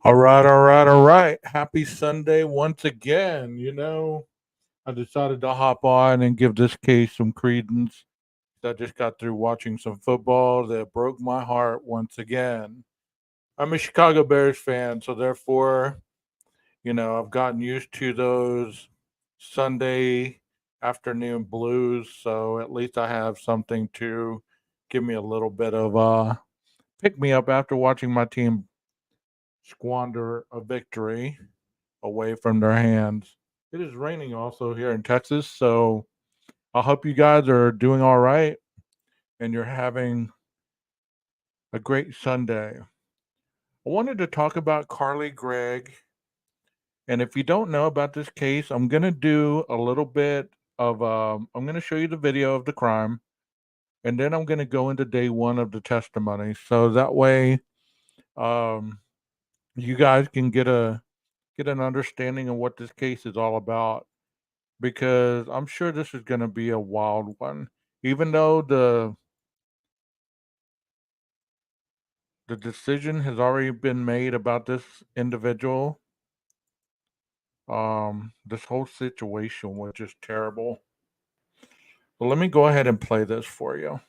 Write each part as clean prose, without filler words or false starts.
All right, all right, all right. Happy Sunday once again. I decided to hop on and give this case some credence. I just got through watching some football that broke my heart once again. I'm a Chicago Bears fan, so therefore, I've gotten used to those Sunday afternoon blues. So at least I have something to give me a little bit of pick me up after watching my team squander a victory away from their hands. It is raining also here in Texas, so I hope you guys are doing all right and you're having a great Sunday. I wanted to talk about Carly Gregg, and if you don't know about this case, I'm gonna do a little bit of. I'm gonna show you the video of the crime, and then I'm gonna go into day one of the testimony, so that way, um, you guys can get an understanding of what this case is all about. Because I'm sure this is going to be a wild one. Even though the decision has already been made about this individual, this whole situation was just terrible. But let me go ahead and play this for you.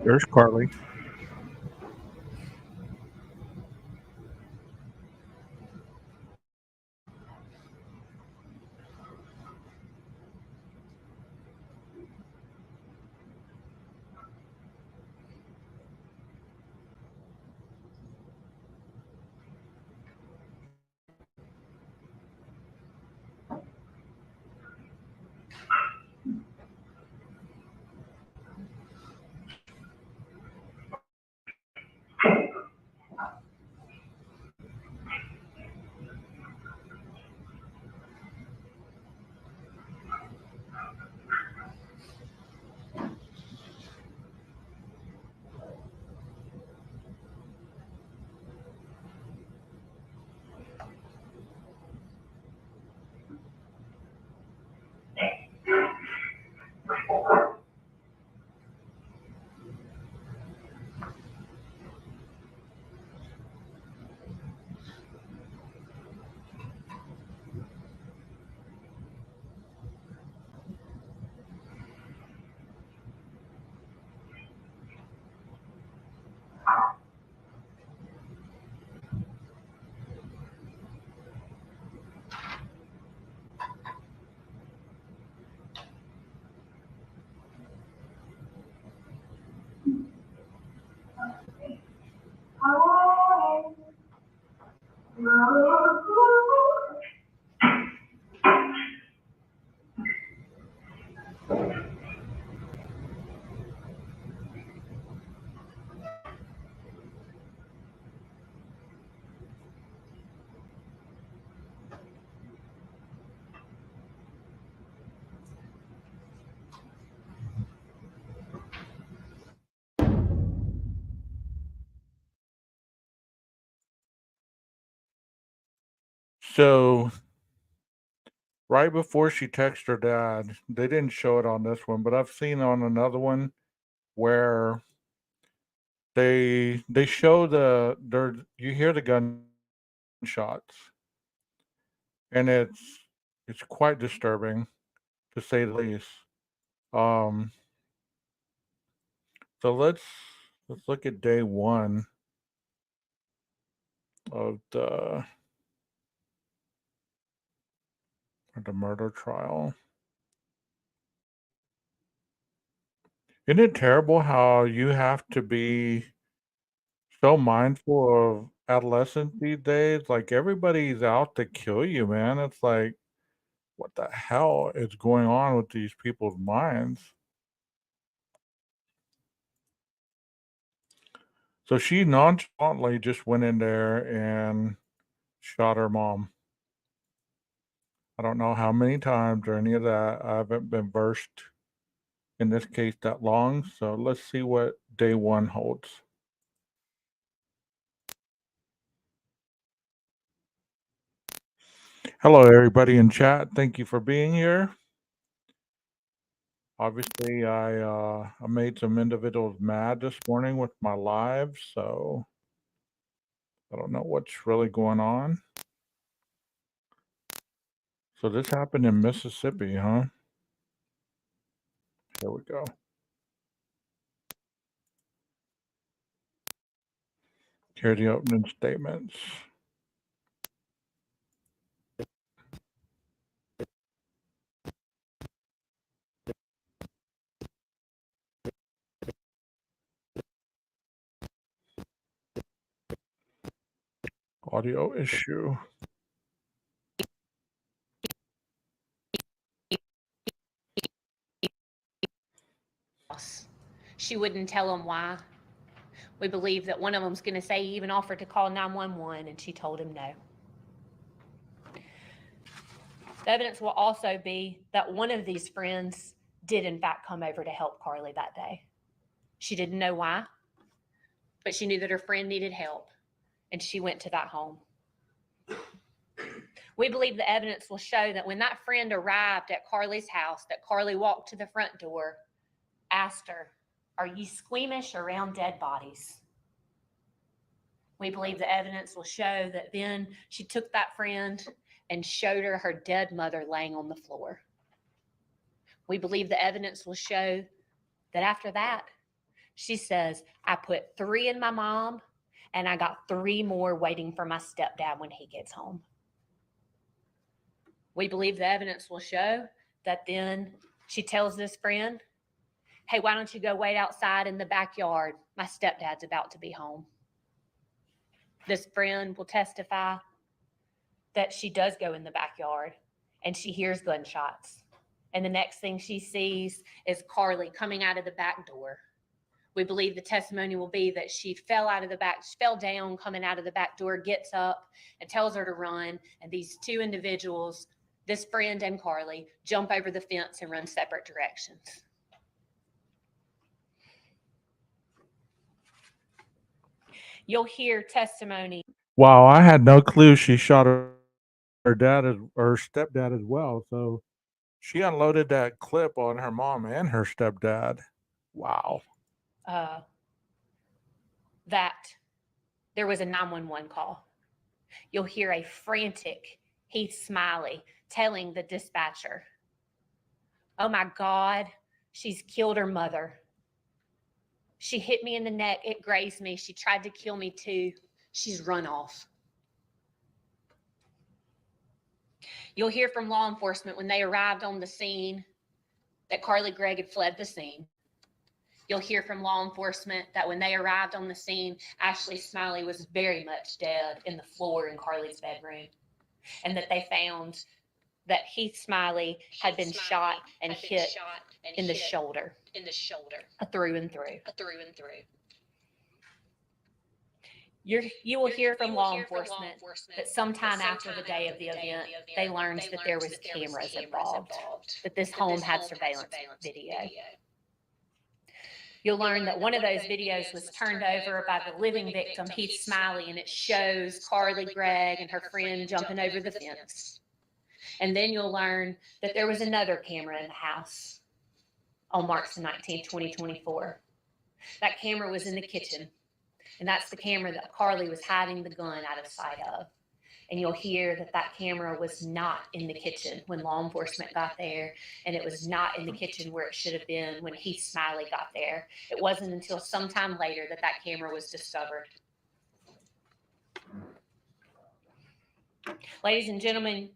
There's Carly. So right before she texted her dad, they didn't show it on this one, but I've seen on another one where they show you hear the gunshots, and it's quite disturbing to say the least. Um, so let's look at day one of the murder trial. Isn't it terrible how you have to be so mindful of adolescents these days? Like everybody's out to kill you, man. It's like, what the hell is going on with these people's minds? So she nonchalantly just went in there and shot her mom. I don't know how many times or any of that. I haven't been versed in this case that long. So let's see what day one holds. Hello, everybody in chat. Thank you for being here. Obviously, I made some individuals mad this morning with my live, so I don't know what's really going on. So this happened in Mississippi, huh? Here we go. Here are the opening statements. Audio issue. She wouldn't tell him why. We believe that one of them's going to say he even offered to call 911, and she told him no. The evidence will also be that one of these friends did in fact come over to help Carly that day. She didn't know why, but she knew that her friend needed help, and she went to that home. We believe the evidence will show that when that friend arrived at Carly's house, that Carly walked to the front door, asked her, "Are you squeamish around dead bodies?" We believe the evidence will show that then she took that friend and showed her her dead mother laying on the floor. We believe the evidence will show that after that, she says, "I put 3 in my mom, and I got 3 more waiting for my stepdad when he gets home." We believe the evidence will show that then she tells this friend, "Hey, why don't you go wait outside in the backyard? My stepdad's about to be home." This friend will testify that she does go in the backyard and she hears gunshots. And the next thing she sees is Carly coming out of the back door. We believe the testimony will be that she fell down, coming out of the back door, gets up and tells her to run. And these two individuals, this friend and Carly, jump over the fence and run separate directions. You'll hear testimony. Wow, I had no clue she shot her dad or stepdad as well. So she unloaded that clip on her mom and her stepdad. Wow. That there was a 911 call. You'll hear a frantic Heath Smiley telling the dispatcher, "Oh my God, she's killed her mother. She hit me in the neck. It grazed me. She tried to kill me too. She's run off." You'll hear from law enforcement when they arrived on the scene that Carly Gregg had fled the scene. You'll hear from law enforcement that when they arrived on the scene, Ashley Smiley was very much dead in the floor in Carly's bedroom, and that they found that Heath Smiley had been shot and hit in the shoulder, through and through. You will hear from law enforcement that sometime after the day of the event, they learned that there was cameras involved, that this home had surveillance video. You'll learn that one of those videos was turned over by the living victim, Heath Smiley, and it shows Carly Gregg and her friend jumping over the fence. And then you'll learn that there was another camera in the house on March the 19th, 2024. That camera was in the kitchen, and that's the camera that Carly was hiding the gun out of sight of. And you'll hear that that camera was not in the kitchen when law enforcement got there, and it was not in the kitchen where it should have been when Heath Smiley got there. It wasn't until sometime later that that camera was discovered. Ladies and gentlemen,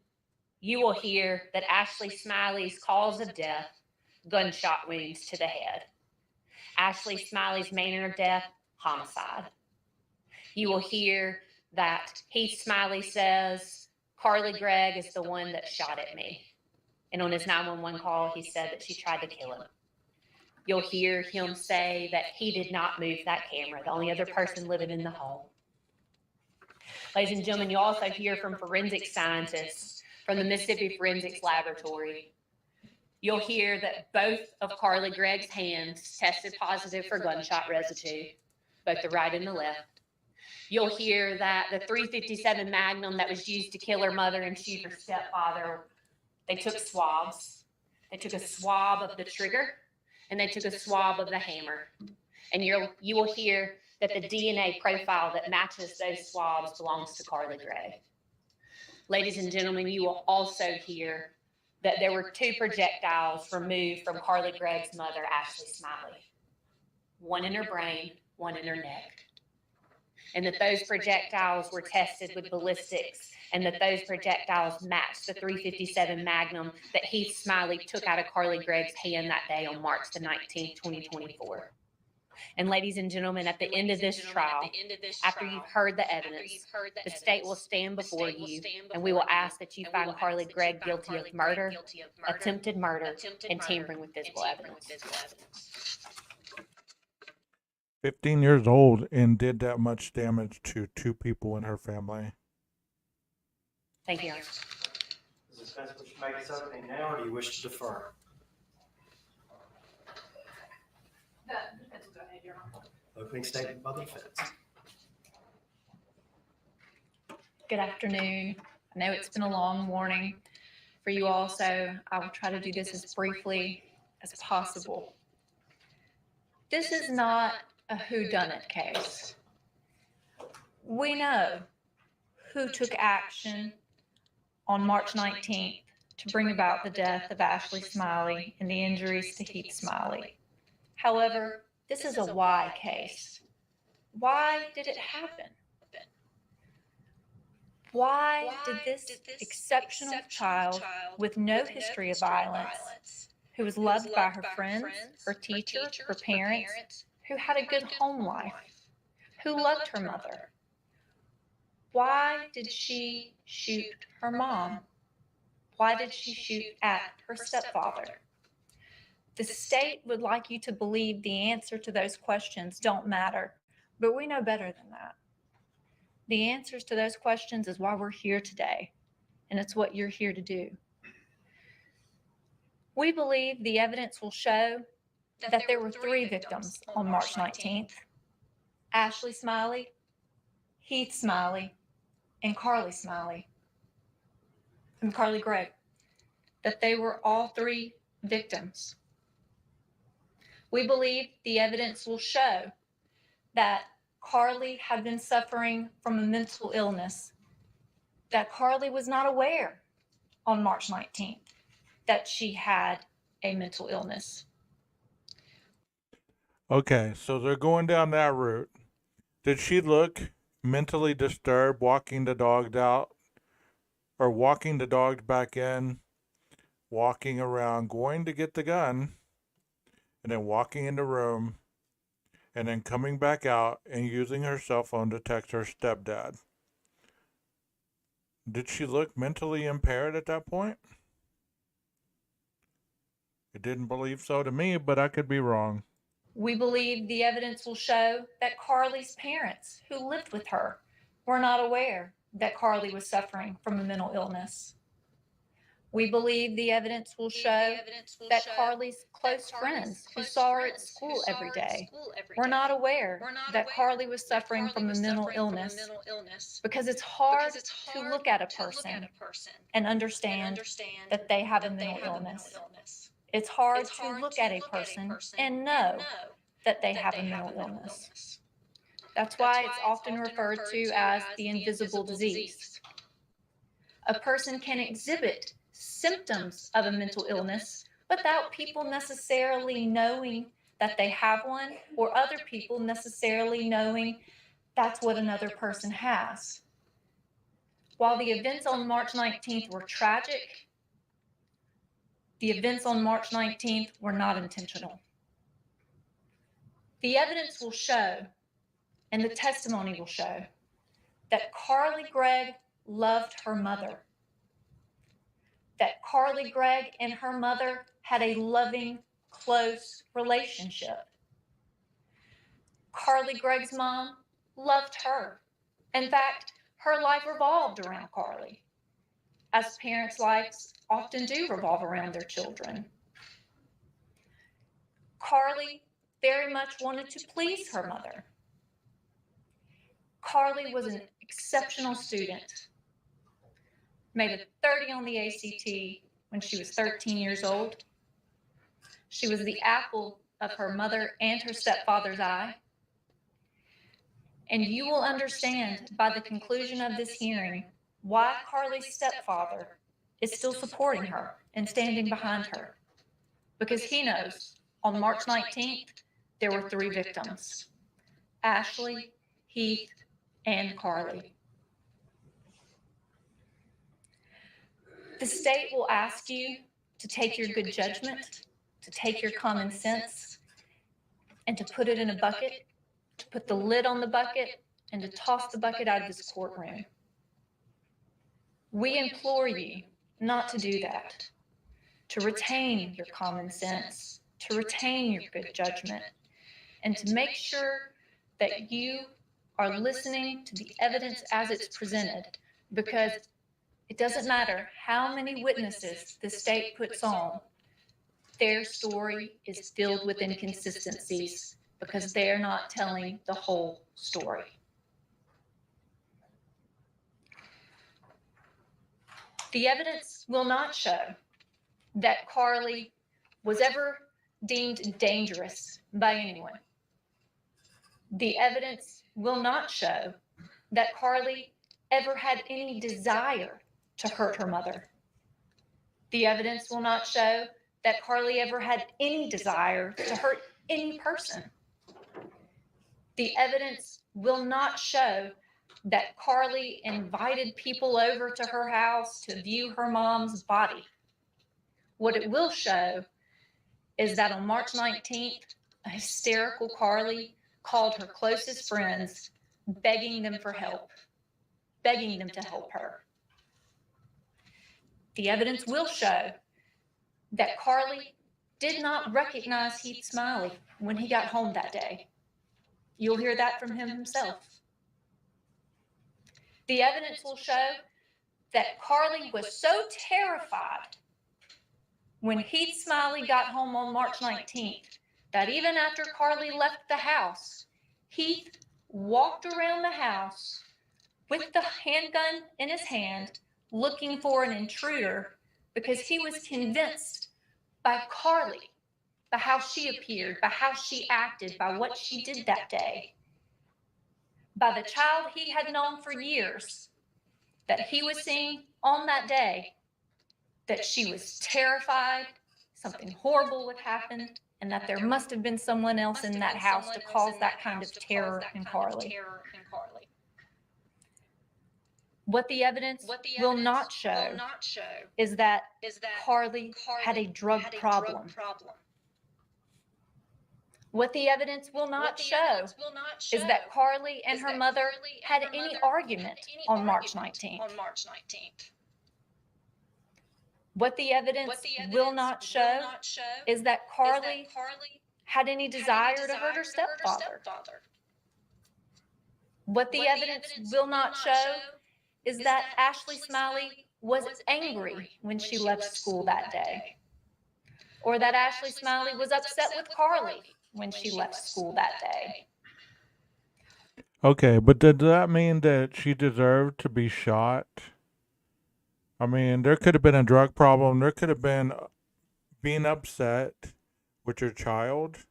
you will hear that Ashley Smiley's cause of death, gunshot wounds to the head. Ashley Smiley's manner of death, homicide. You will hear that Heath Smiley says, Carly Gregg is the one that shot at me. And on his 911 call, he said that she tried to kill him. You'll hear him say that he did not move that camera, the only other person living in the home. Ladies and gentlemen, you also hear from forensic scientists from the Mississippi Forensics Laboratory. You'll hear that both of Carly Gregg's hands tested positive for gunshot residue, both the right and the left. You'll hear that the .357 Magnum that was used to kill her mother and shoot her stepfather, they took swabs. They took a swab of the trigger, and they took a swab of the hammer. And you will hear that the DNA profile that matches those swabs belongs to Carly Gregg. Ladies and gentlemen, you will also hear that there were 2 projectiles removed from Carly Gregg's mother, Ashley Smiley. One in her brain, one in her neck. And that those projectiles were tested with ballistics, and that those projectiles matched the .357 Magnum that Heath Smiley took out of Carly Gregg's hand that day on March the 19th, 2024. And ladies and gentlemen, at the end of this trial, after you've heard the evidence, the state will stand before you, and we will ask that you find Carly Gregg guilty of murder, attempted murder, and tampering with physical evidence. 15 years old and did that much damage to 2 people in her family. Thank you, Your Honor. Does the defense wish to make its opening now, or do you wish to defer? The defense will go ahead, Your Honor. Opening statement by the defense. Good afternoon. I know it's been a long morning for you all, so I will try to do this as briefly as possible. This is not a whodunit case. We know who took action on March 19th to bring about the death of Ashley Smiley and the injuries to Heath Smiley. However, this is a why case. Why did it happen? Why did this exceptional child with no history of violence, who was loved by her friends, her teachers, her parents, who had a good home life, who loved her mother, why did she shoot her mom? Why did she shoot at her stepfather? The state would like you to believe the answer to those questions don't matter, but we know better than that. The answers to those questions is why we're here today, and it's what you're here to do. We believe the evidence will show that there were 3 victims on March 19th: Ashley Smiley, Heath Smiley, and Carly Smiley, and Carly Gregg, that they were all 3 victims. We believe the evidence will show that Carly had been suffering from a mental illness, that Carly was not aware on March 19th that she had a mental illness. Okay, so they're going down that route. Did she look mentally disturbed walking the dog out, or walking the dog back in, walking around, going to get the gun, and then walking in the room, and then coming back out and using her cell phone to text her stepdad? Did she look mentally impaired at that point? I didn't believe so to me, but I could be wrong. We believe the evidence will show that Carly's parents, who lived with her, were not aware that Carly was suffering from a mental illness. We believe the evidence will show that Carly's close friends who saw her at school every day were not aware that Carly was suffering from a mental illness, because it's hard to look at a person and understand that they have a mental illness. It's hard to look at a person and know that they have a mental illness. That's why it's often referred to as the invisible disease. A person can exhibit symptoms of a mental illness without people necessarily knowing that they have one, or other people necessarily knowing that's what another person has. While the events on March 19th were tragic, the events on March 19th were not intentional. The evidence will show, and the testimony will show, that CARLY GREGG loved her mother. That CARLY GREGG and her mother had a loving, close relationship. CARLY GREGG's mom loved her. In fact, her life revolved around Carly, as parents' lives often do revolve around their children. Carly very much wanted to please her mother. Carly was an exceptional student, made a 30 on the ACT when she was 13 years old. She was the apple of her mother and her stepfather's eye. And you will understand by the conclusion of this hearing why Carly's stepfather is still supporting her and standing behind her. Because he knows on March 19th, there were 3 victims: Ashley, Heath, and Carly. The state will ask you to take your good judgment, to take your common sense, and to put it in a bucket, to put the lid on the bucket, and to toss the bucket out of this courtroom. We implore you not to do that, to retain your common sense, to retain your good judgment, and to make sure that you are listening to the evidence as it's presented, because it doesn't matter how many witnesses the state puts on, their story is filled with inconsistencies because they're not telling the whole story. The evidence will not show that Carly was ever deemed dangerous by anyone. The evidence will not show that Carly ever had any desire to hurt her mother. The evidence will not show that Carly ever had any desire to hurt any person. The evidence will not show that Carly invited people over to her house to view her mom's body. What it will show is that on March 19th, a hysterical Carly called her closest friends, begging them for help, begging them to help her. The evidence will show that Carly did not recognize Heath Smiley when he got home that day. You'll hear that from him himself. The evidence will show that Carly was so terrified when Heath Smiley got home on March 19th that even after Carly left the house, Heath walked around the house with the handgun in his hand, looking for an intruder, because he was convinced by Carly, by how she appeared, by how she acted, by what she did that day, by the child he had known for years that he was seeing on that day, that she was terrified, something horrible would happen, and that there must have been someone else in that house to cause that kind of terror in Carly. What the evidence will not show is that Carly had a drug problem. What the evidence will not show is that Carly and her mother had any argument on March 19th. What the evidence will not show is that Carly had any desire to hurt her stepfather. What the evidence will not show is that Ashley Smiley was angry when she left school that day, or that Ashley Smiley was upset with Carly when she left school that day. Okay, but did that mean that she deserved to be shot? I mean, there could have been a drug problem. There could have been being upset with your child.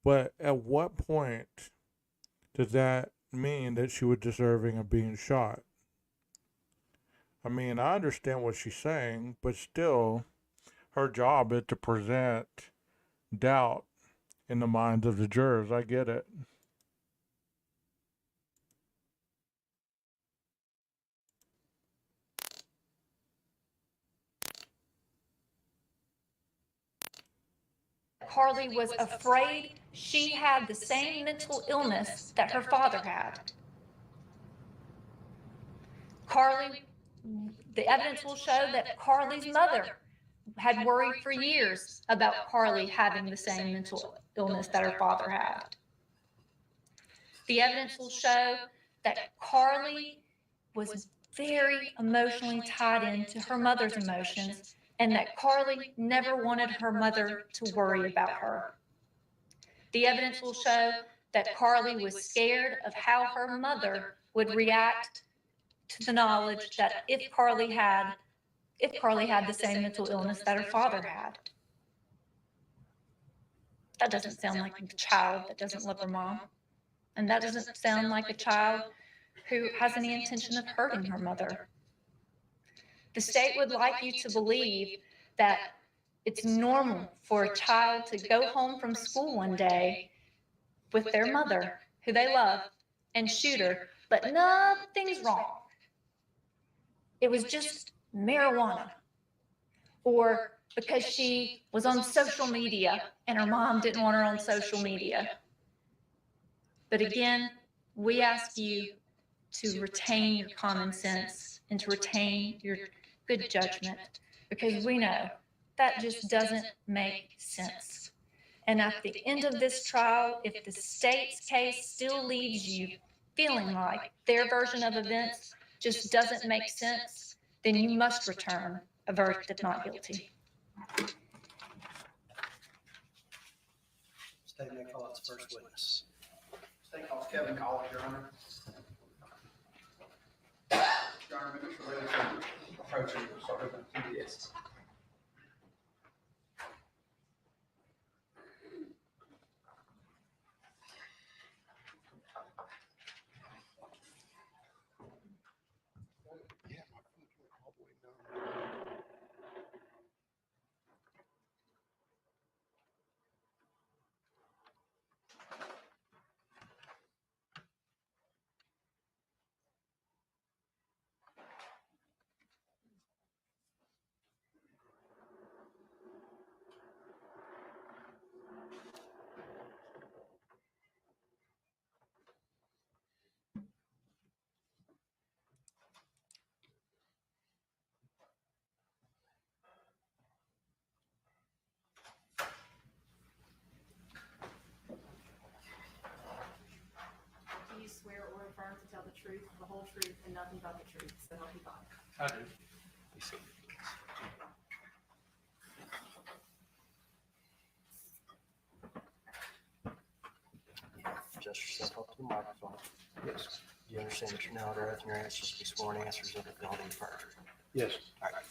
But at what point does that mean that she was deserving of being shot? I mean, I understand what she's saying, but still, her job is to present doubt in the minds of the jurors. I get it. Carly was afraid she had the same mental illness that her father had. Carly, the evidence will show that Carly's mother had worried for years about Carly having the same mental illness that her father had. The evidence will show that Carly was very emotionally tied into her mother's emotions, and that Carly never wanted her mother to worry about her. The evidence will show that Carly was scared of how her mother would react to the knowledge that if Carly had the same mental illness that her father had. That doesn't sound like a child that doesn't love her mom. And that doesn't sound like a child who has any intention of hurting her mother. The state would like you to believe that it's normal for a child to go home from school one day with their mother, who they love, and shoot her, but nothing's wrong. It was just marijuana. Or because she was on social media and her mom didn't want her on social media. But again, we ask you to retain your common sense and to retain your good judgment, because we know that just doesn't make sense. And at the end of this trial, if the state's case still leaves you feeling like their version of events just doesn't make sense, then you must return a verdict of not guilty. State may call its first witness. State calls Kevin Collins, Your Honor. Your Honor, Mr. Williams, approaching, sorry, yes. Do you swear or affirm to tell the truth, the whole truth, and nothing but the truth, so help you God? I do. Adjust yourself up to the microphone. Yes. Do you understand that you're now under oath and your answers to be sworn answers of fidelity and perjury? Yes. All right.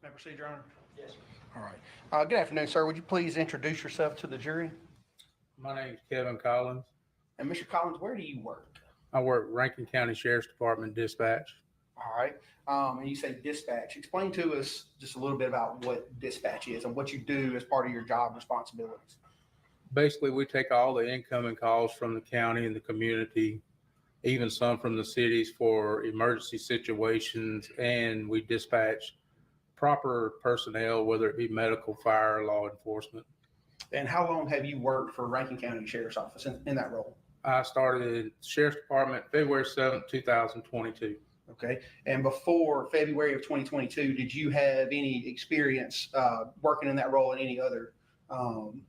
May I proceed, Your Honor? Yes. All right. Good afternoon, sir. Would you please introduce yourself to the jury? My name's Kevin Collins. And Mr. Collins, where do you work? I work Rankin County Sheriff's Department dispatch. All right. And you say dispatch. Explain to us just a little bit about what dispatch is and what you do as part of your job responsibilities. Basically, we take all the incoming calls from the county and the community, even some from the cities for emergency situations, and we dispatch proper personnel, whether it be medical, fire, law enforcement. And how long have you worked for Rankin County Sheriff's Office in that role? I started in Sheriff's Department February 7th, 2022. Okay. And before February of 2022, did you have any experience working in that role in any other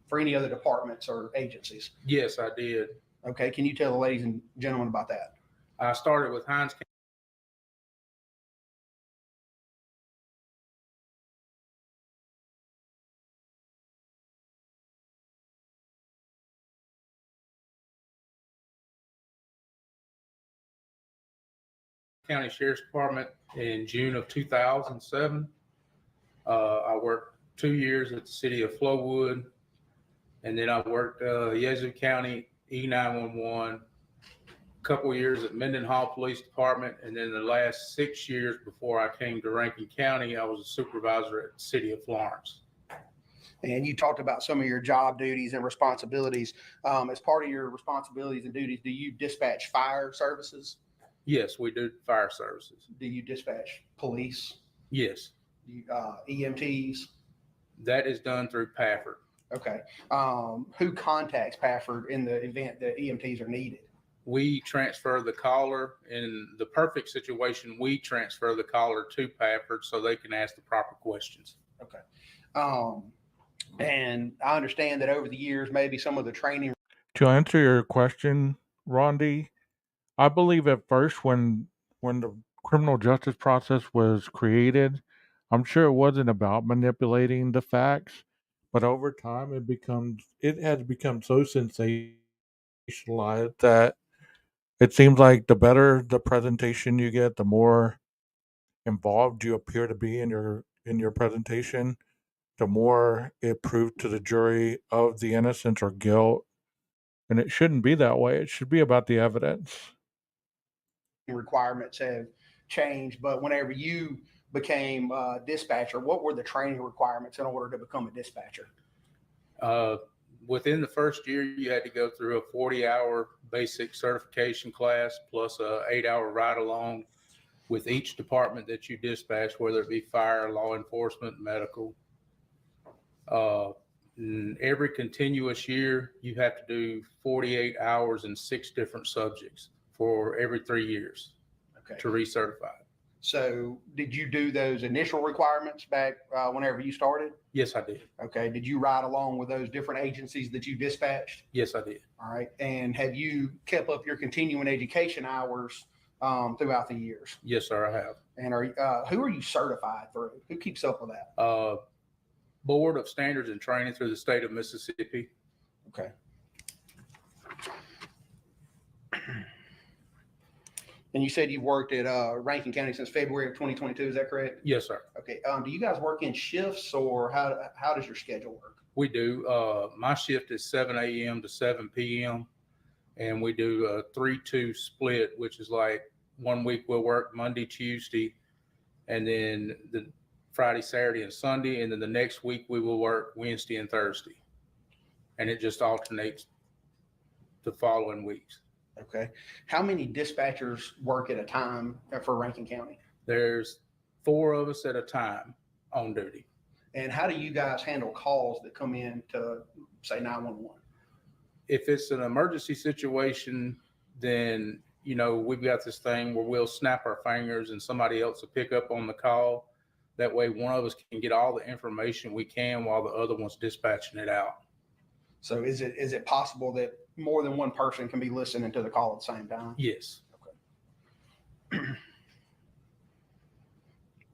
for any other departments or agencies? Yes, I did. Okay. Can you tell the ladies and gentlemen about that? I started with Hines County Sheriff's Department in June of 2007. I worked 2 years at the city of Flowood, and then I worked Yazoo County E911, a couple years at Mendenhall Police Department, and then the last 6 years before I came to Rankin County, I was a supervisor at the city of Florence. And you talked about some of your job duties and responsibilities. As part of your responsibilities and duties, do you dispatch fire services? Yes, we do fire services. Do you dispatch police? Yes, EMTs? that is done through Pafford. Okay. Who contacts Pafford in the event that EMTs are needed? We transfer the caller. In the perfect situation, we transfer the caller to Pafford so they can ask the proper questions. Okay. And I understand that over the years, maybe some of the training. To answer your question, Rondi, I believe at first when the criminal justice process was created, I'm sure it wasn't about manipulating the facts, but over time it has become so sensationalized that it seems like the better the presentation you get, the more involved you appear to be in your presentation, the more it proved to the jury of the innocence or guilt. And it shouldn't be that way. It should be about the evidence. Requirements have changed, but whenever you became a dispatcher, what were the training requirements in order to become a dispatcher? Within the first year, you had to go through a 40-hour basic certification class plus a 8-hour ride along with each department that you dispatch, whether it be fire, law enforcement, medical. Every continuous year, you have to do 48 hours in 6 different subjects for every 3 years Okay. to recertify. So did you do those initial requirements back whenever you started? Yes, I did. Okay. Did you ride along with those different agencies that you dispatched? Yes, I did. All right. And have you kept up your continuing education hours throughout the years? Yes, sir, I have. And who are you certified through? Who keeps up with that? Board of Standards and Training through the state of Mississippi. Okay. And you said you've worked at Rankin County since February of 2022. Is that correct? Yes, sir. Okay. Do you guys work in shifts, or how does your schedule work? We do. My shift is 7 a.m. to 7 p.m. and we do a 3-2 split, which is like 1 week we'll work Monday, Tuesday, and then the Friday, Saturday, and Sunday, and then the next week we will work Wednesday and Thursday, and it just alternates the following weeks. Okay. How many dispatchers work at a time for Rankin County? There's 4 of us at a time on duty. And how do you guys handle calls that come in to, say, 911? If it's an emergency situation, then, you know, we've got this thing where we'll snap our fingers and somebody else will pick up on the call. That way one of us can get all the information we can while the other one's dispatching it out. So is it possible that more than one person can be listening to the call at the same time? Yes. Okay.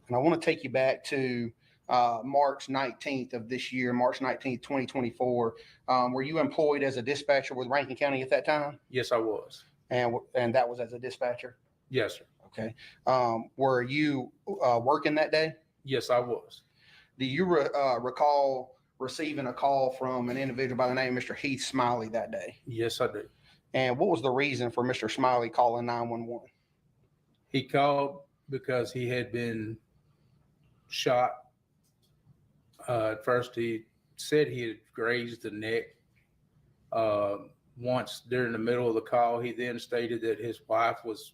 And I want to take you back to March 19th of this year, March 19th, 2024. Were you employed as a dispatcher with Rankin County at that time? Yes, I was. And that was as a dispatcher? Yes, sir. Okay. Were you working that day? Yes, I was. Do you recall receiving a call from an individual by the name of Mr. Heath Smiley that day? Yes, I do. And what was the reason for Mr. Smiley calling 911? He called because he had been shot. At first, he said he had grazed the neck. Once during the middle of the call, he then stated that his wife was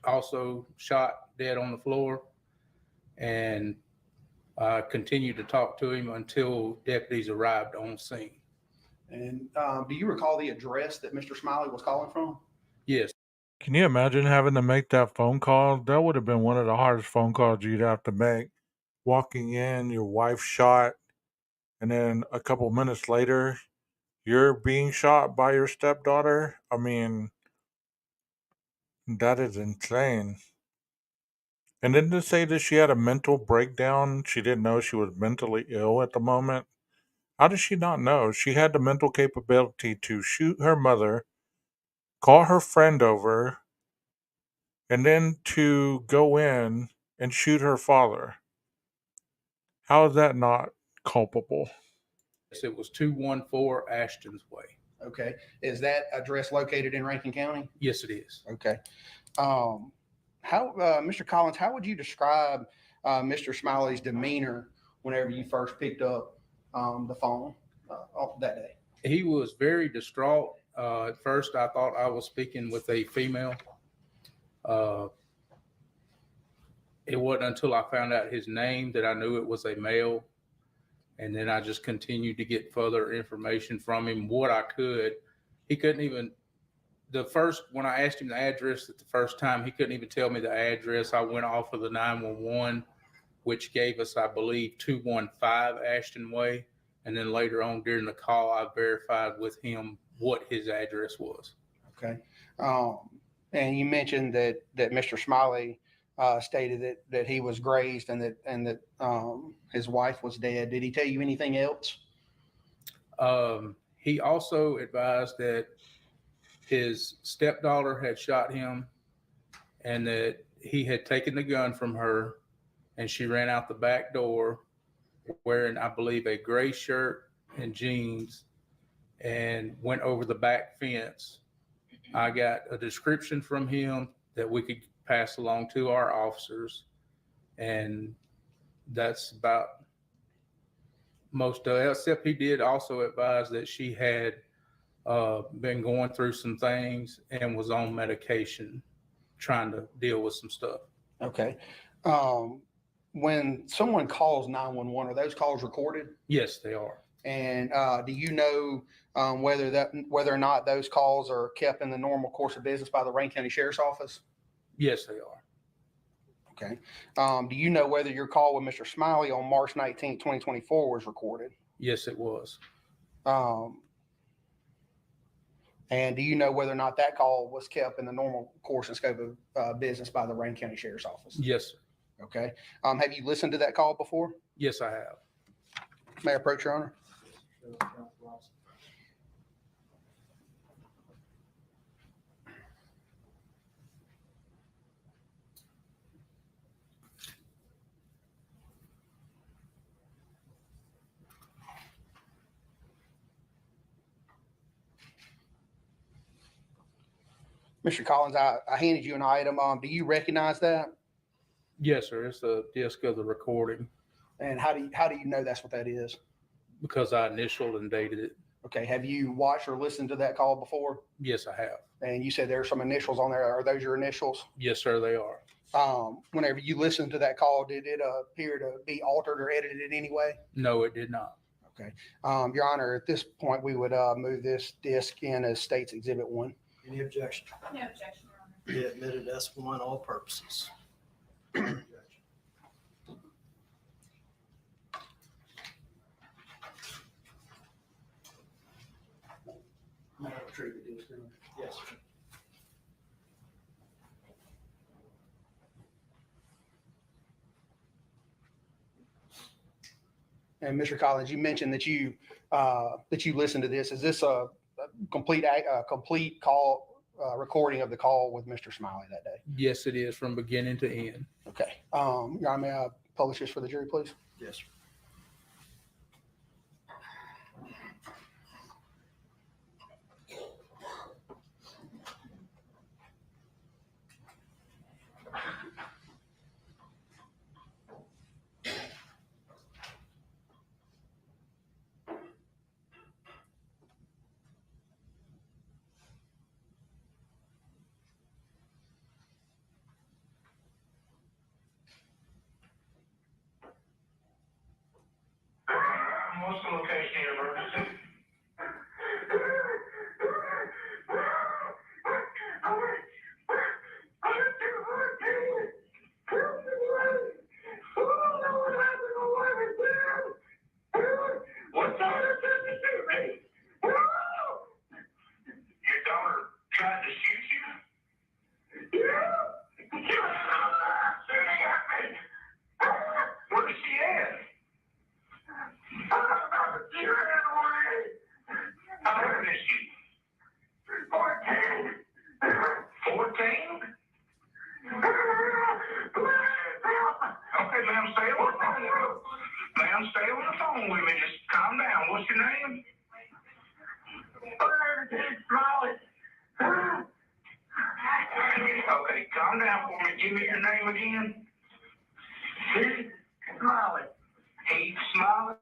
also shot dead on the floor, and continued to talk to him until deputies arrived on scene. And do you recall the address that Mr. Smiley was calling from? Yes, Can you imagine having to make that phone call? That would have been one of the hardest phone calls you'd have to make. Walking in, your wife shot, and then a couple minutes later, you're being shot by your stepdaughter. I mean, that is insane. And didn't it say that she had a mental breakdown? She didn't know she was mentally ill at the moment. How did she not know? She had the mental capability to shoot her mother, call her friend over, and then to go in and shoot her father. How is that not culpable? it was 214 Ashton's Way. Okay. Is that address located in Rankin County? Yes, it is. Okay. Mr. Collins, how would you describe Mr. Smiley's demeanor whenever you first picked up the phone that day? He was very distraught. At first, I thought I was speaking with a female. It wasn't until I found out his name that I knew it was a male. And then I just continued to get further information from him, what I could. He couldn't even, when I asked him the address the first time, he couldn't even tell me the address. I went off of the 911, which gave us, I believe, 215 Ashton Way. And then later on during the call, I verified with him what his address was. Okay. And you mentioned that Mr. Smiley stated that he was grazed and that his wife was dead. Did he tell you anything else? He also advised that his stepdaughter had shot him and that he had taken the gun from her, and she ran out the back door wearing, I believe, a gray shirt and jeans and went over the back fence. I got a description from him that we could pass along to our officers, and that's about most of it, except he did also advise that she had been going through some things and was on medication trying to deal with some stuff. Okay. When someone calls 911, are those calls recorded? Yes, they are. And do you know whether or not those calls are kept in the normal course of business by the Rankin County Sheriff's Office? Yes, they are. Okay. Do you know whether your call with Mr. Smiley on March 19, 2024 was recorded? Yes, it was. And do you know whether or not that call was kept in the normal course and scope of business by the Rankin County Sheriff's Office? Yes, sir. Okay. Have you listened to that call before? Yes, I have. May I approach, Your Honor? Mr. Collins, I handed you an item. Do you recognize that? Yes, sir. It's the disc of the recording And how do you know that's what that is? because I initialed and dated it. Okay. Have you watched or listened to that call before? Yes, I have. And you said there are some initials on there. Are those your initials? Yes, sir, they are. Whenever you listened to that call, did it appear to be altered or edited in any way? No, it did not. Okay. Your Honor, at this point, we would move this disc in as State's Exhibit 1. Any objection? No objection, Your Honor. Be admitted S1, all purposes. Yes. And Mr. Collins, you mentioned that you listened to this. Is this a complete call recording of the call with Mr. Smiley that day? Yes, it is from beginning to end. Okay. Your Honor, may I Publish this for the jury, please. Yes, sir. What's the location of your emergency? What daughter tried to shoot me? Your daughter tried to shoot you? Yeah. She was shooting at me. Where is she at? She ran away. How old is she? 14. 14? Okay, ma'am, stay on the phone. Ma'am, stay on the phone with me. Just calm down. What's your name? Smiley. Okay, calm down for me. Give me your name again. Heath Smiley. Heath Smiley?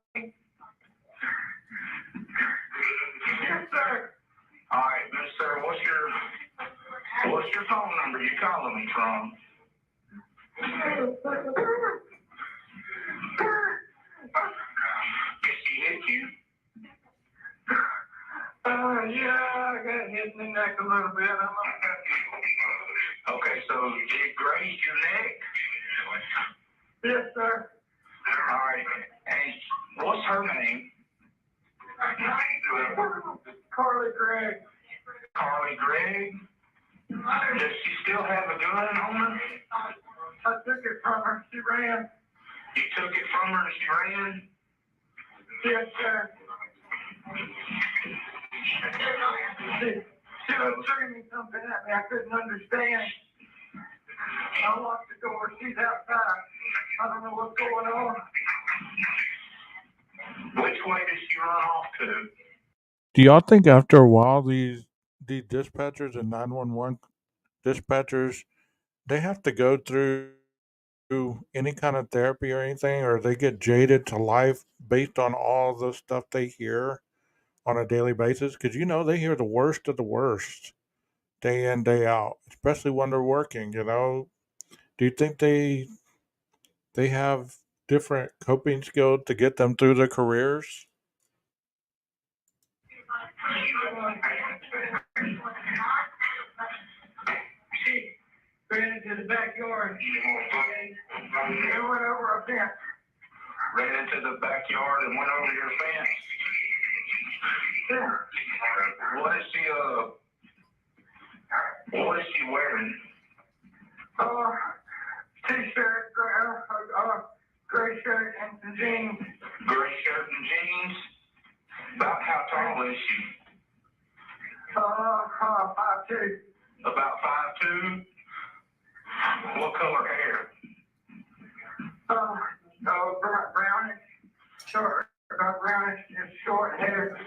Yes, sir. All right, mister, what's your phone number you calling me from? Did she hit you? Yeah, I got hit in the neck a little bit. Okay, so did it graze your neck? Yes, sir. All right, and what's her name? CARLY GREGG. CARLY GREGG? Does she still have a gun on her? I took it from her. She ran. You took it from her and she ran? Yes, sir. She was screaming something at me I couldn't understand. I locked the door. She's outside. I don't know what's going on. Which way did she run off to? Do y'all think after a while these dispatchers and 911 dispatchers, they have to go through any kind of therapy or anything, or they get jaded to life based on all the stuff they hear on a daily basis? Because they hear the worst of the worst day in, day out, especially when they're working. Do you think they have different coping skills to get them through their careers? She ran into the backyard and went over a fence. Ran into the backyard and went over your fence? Yeah. What is she wearing? T-shirt, gray shirt and some jeans. Gray shirt and jeans? About how tall is she? 5'2". About 5'2"? What color hair? Brownish, short, brownish, and short hair.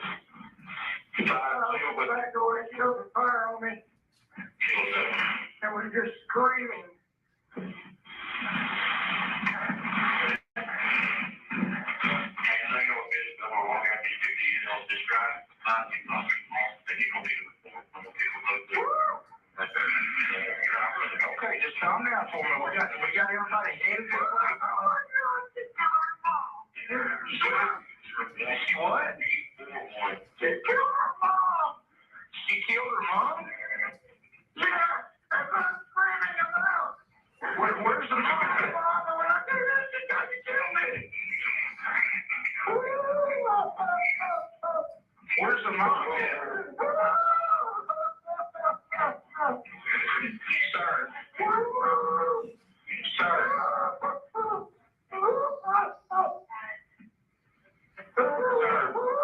5'2", but back door, she opened fire on me. And was just screaming. Okay, just calm down for me. We got everybody headed. She what? She killed her mom. She killed her mom? Yeah, that's what I'm screaming about. Where's the mom? When I do this, she tried to kill me. Where's the mom? Sir. Sir. Sir.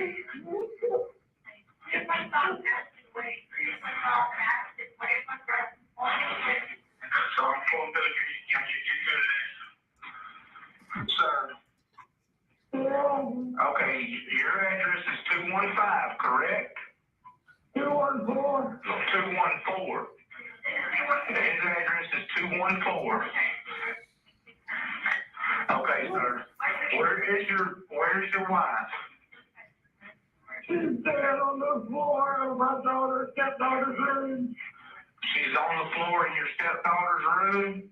So I'm going to get sir. Okay, your address is 215, correct? 214. 214. His address is 214. Okay, sir. Where's your wife? She's dead on the floor of my stepdaughter's room. She's on the floor in your stepdaughter's room?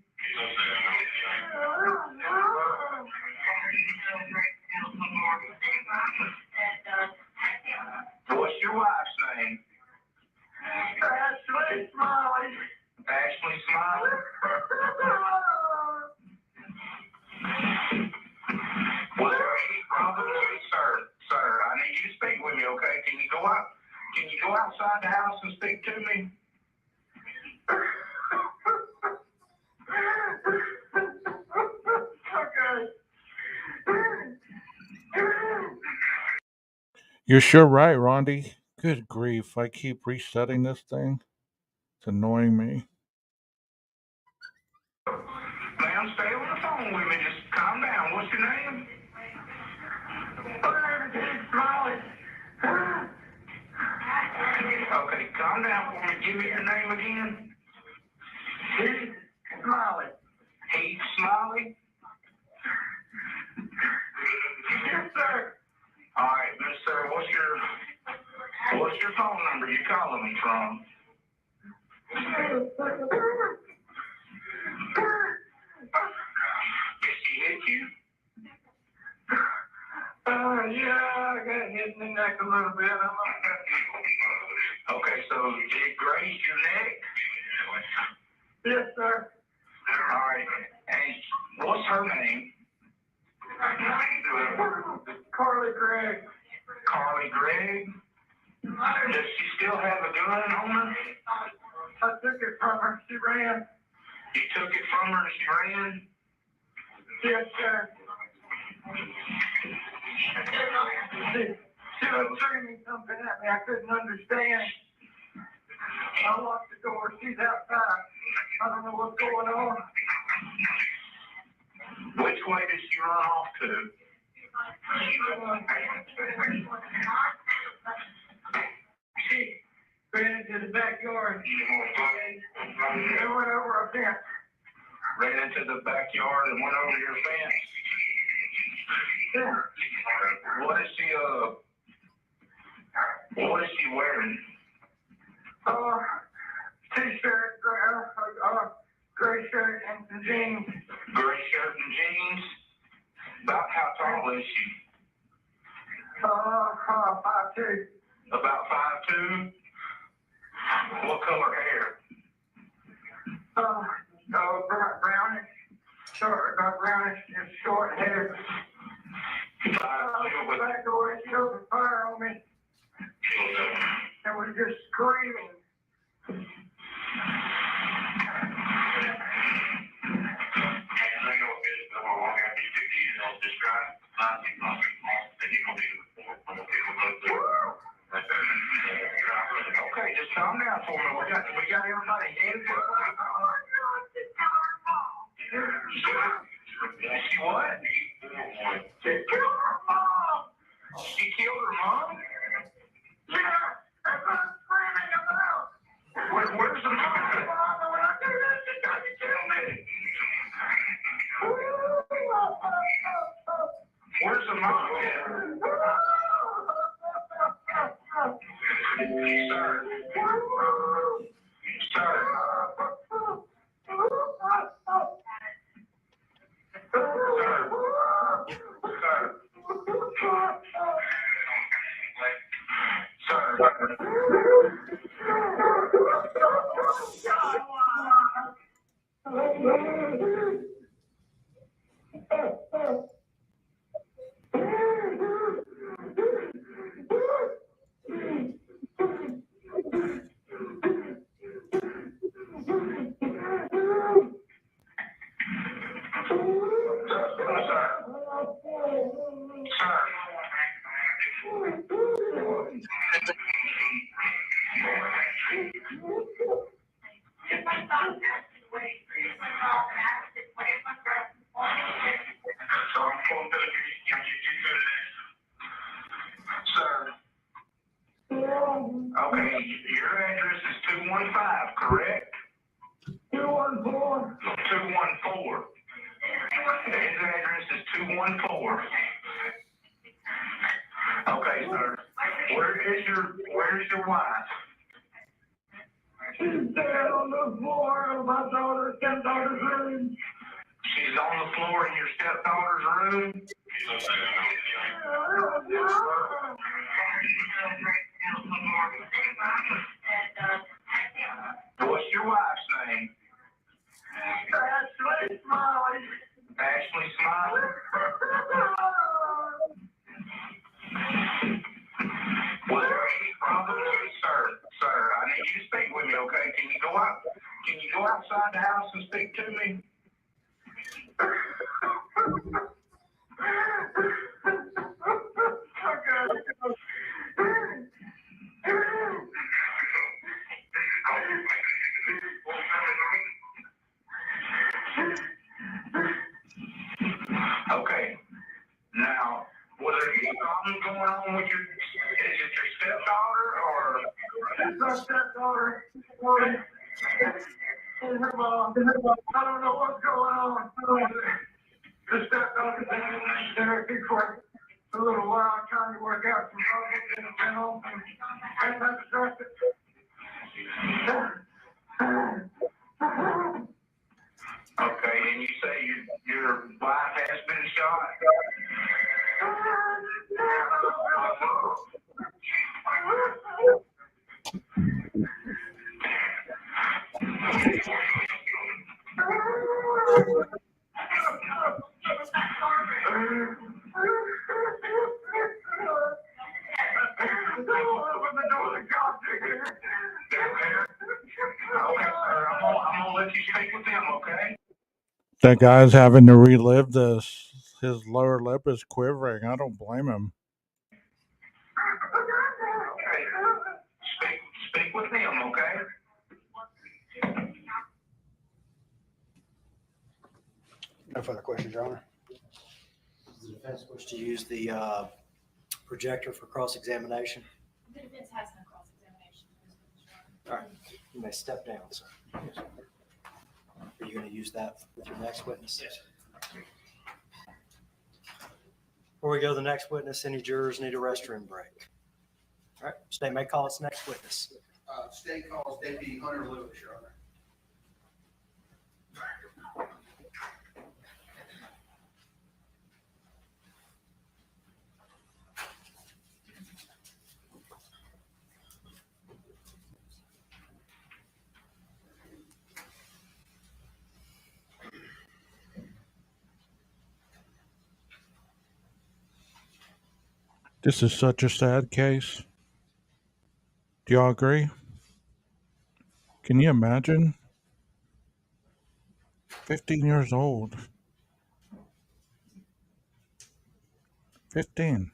What's your wife's name? Ashley Smiley. Ashley Smiley? Was there any problem, sir, I need you to speak with me, okay? Can you go outside the house and speak to me? You're sure right, Rondi. Good grief. I keep resetting this thing. It's annoying me. Ma'am, stay on the phone with me. Just calm down. What's your name? Smiley. Okay, calm down for me. Give me your name again. Heath Smiley. Heath Smiley? Yes, sir. All right, mister, what's your phone number you calling me from? Did she hit you? Yeah, I got hit in the neck a little bit. Okay, so did it graze your neck? Yes, sir. All right. And what's her name? CARLY GREGG. CARLY GREGG? Does she still have a gun on her? I took it from her. She ran. You took it from her and she ran? Yes, sir. She was screaming something at me I couldn't understand. I locked the door. She's outside. I don't know what's going on. Which way did she run off to? She ran into the backyard. And went over a fence. Ran into the backyard and went over your fence? Yeah. What is she wearing? T-shirt, gray shirt and some jeans. Gray shirt and jeans? About how tall is she? 5'2". About 5'2"? What color hair? Brownish. Brownish and short hair. Back door, she opened fire on me. And was just screaming. Okay, just calm down for me. We got everybody in. She what? She killed her mom. She killed her mom? Yeah, that's what I'm screaming about. Where's the mom? When I do that, she tried to kill me. Where's the mom? Sir. Sir. So I'm going to Sir. Okay, your address is 215, correct? 214. 214. His address is 214. Okay, sir. Where's your wife? She's dead on the floor of my stepdaughter's room. She's on the floor in your stepdaughter's room? What's your wife's name? Ashley Smiley. Ashley Smiley? Was there any problem with you, sir? Sir, I need you to speak with me, okay? Can you go outside the house and speak to me? Okay. Now, was there any problem going on with your, is it your stepdaughter or? It's my stepdaughter. And her mom. I don't know what's going on. The stepdaughter's been in therapy for a little while, trying to work out some problems in the home. And that's distracted. Okay, and you say your wife has been shot? That guy's having to relive this. His lower lip is quivering. I don't blame him. Speak with him, okay? No further questions, Your Honor. Does the defense wish to use the projector for cross-examination? The defense has no cross-examination. All right, you may step down, sir. Are you going to use that with your next witness? Yes. Before we go to the next witness, any jurors need a restroom break? All right, state may call its next witness. State calls Deputy Hunter Lewis, Your Honor. This is such a sad case. Do y'all agree? Can you imagine? 15 years old. 15.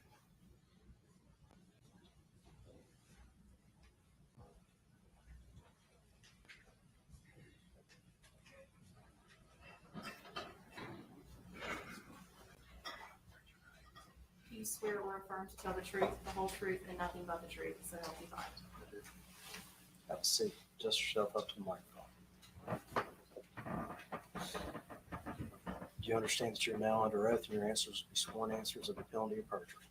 Do you swear or affirm to tell the truth, the whole truth, and nothing but the truth, so help you God? Have a seat. Adjust yourself up to the microphone. Do you understand that you're now under oath and your answers will be sworn answers of the penalty of perjury?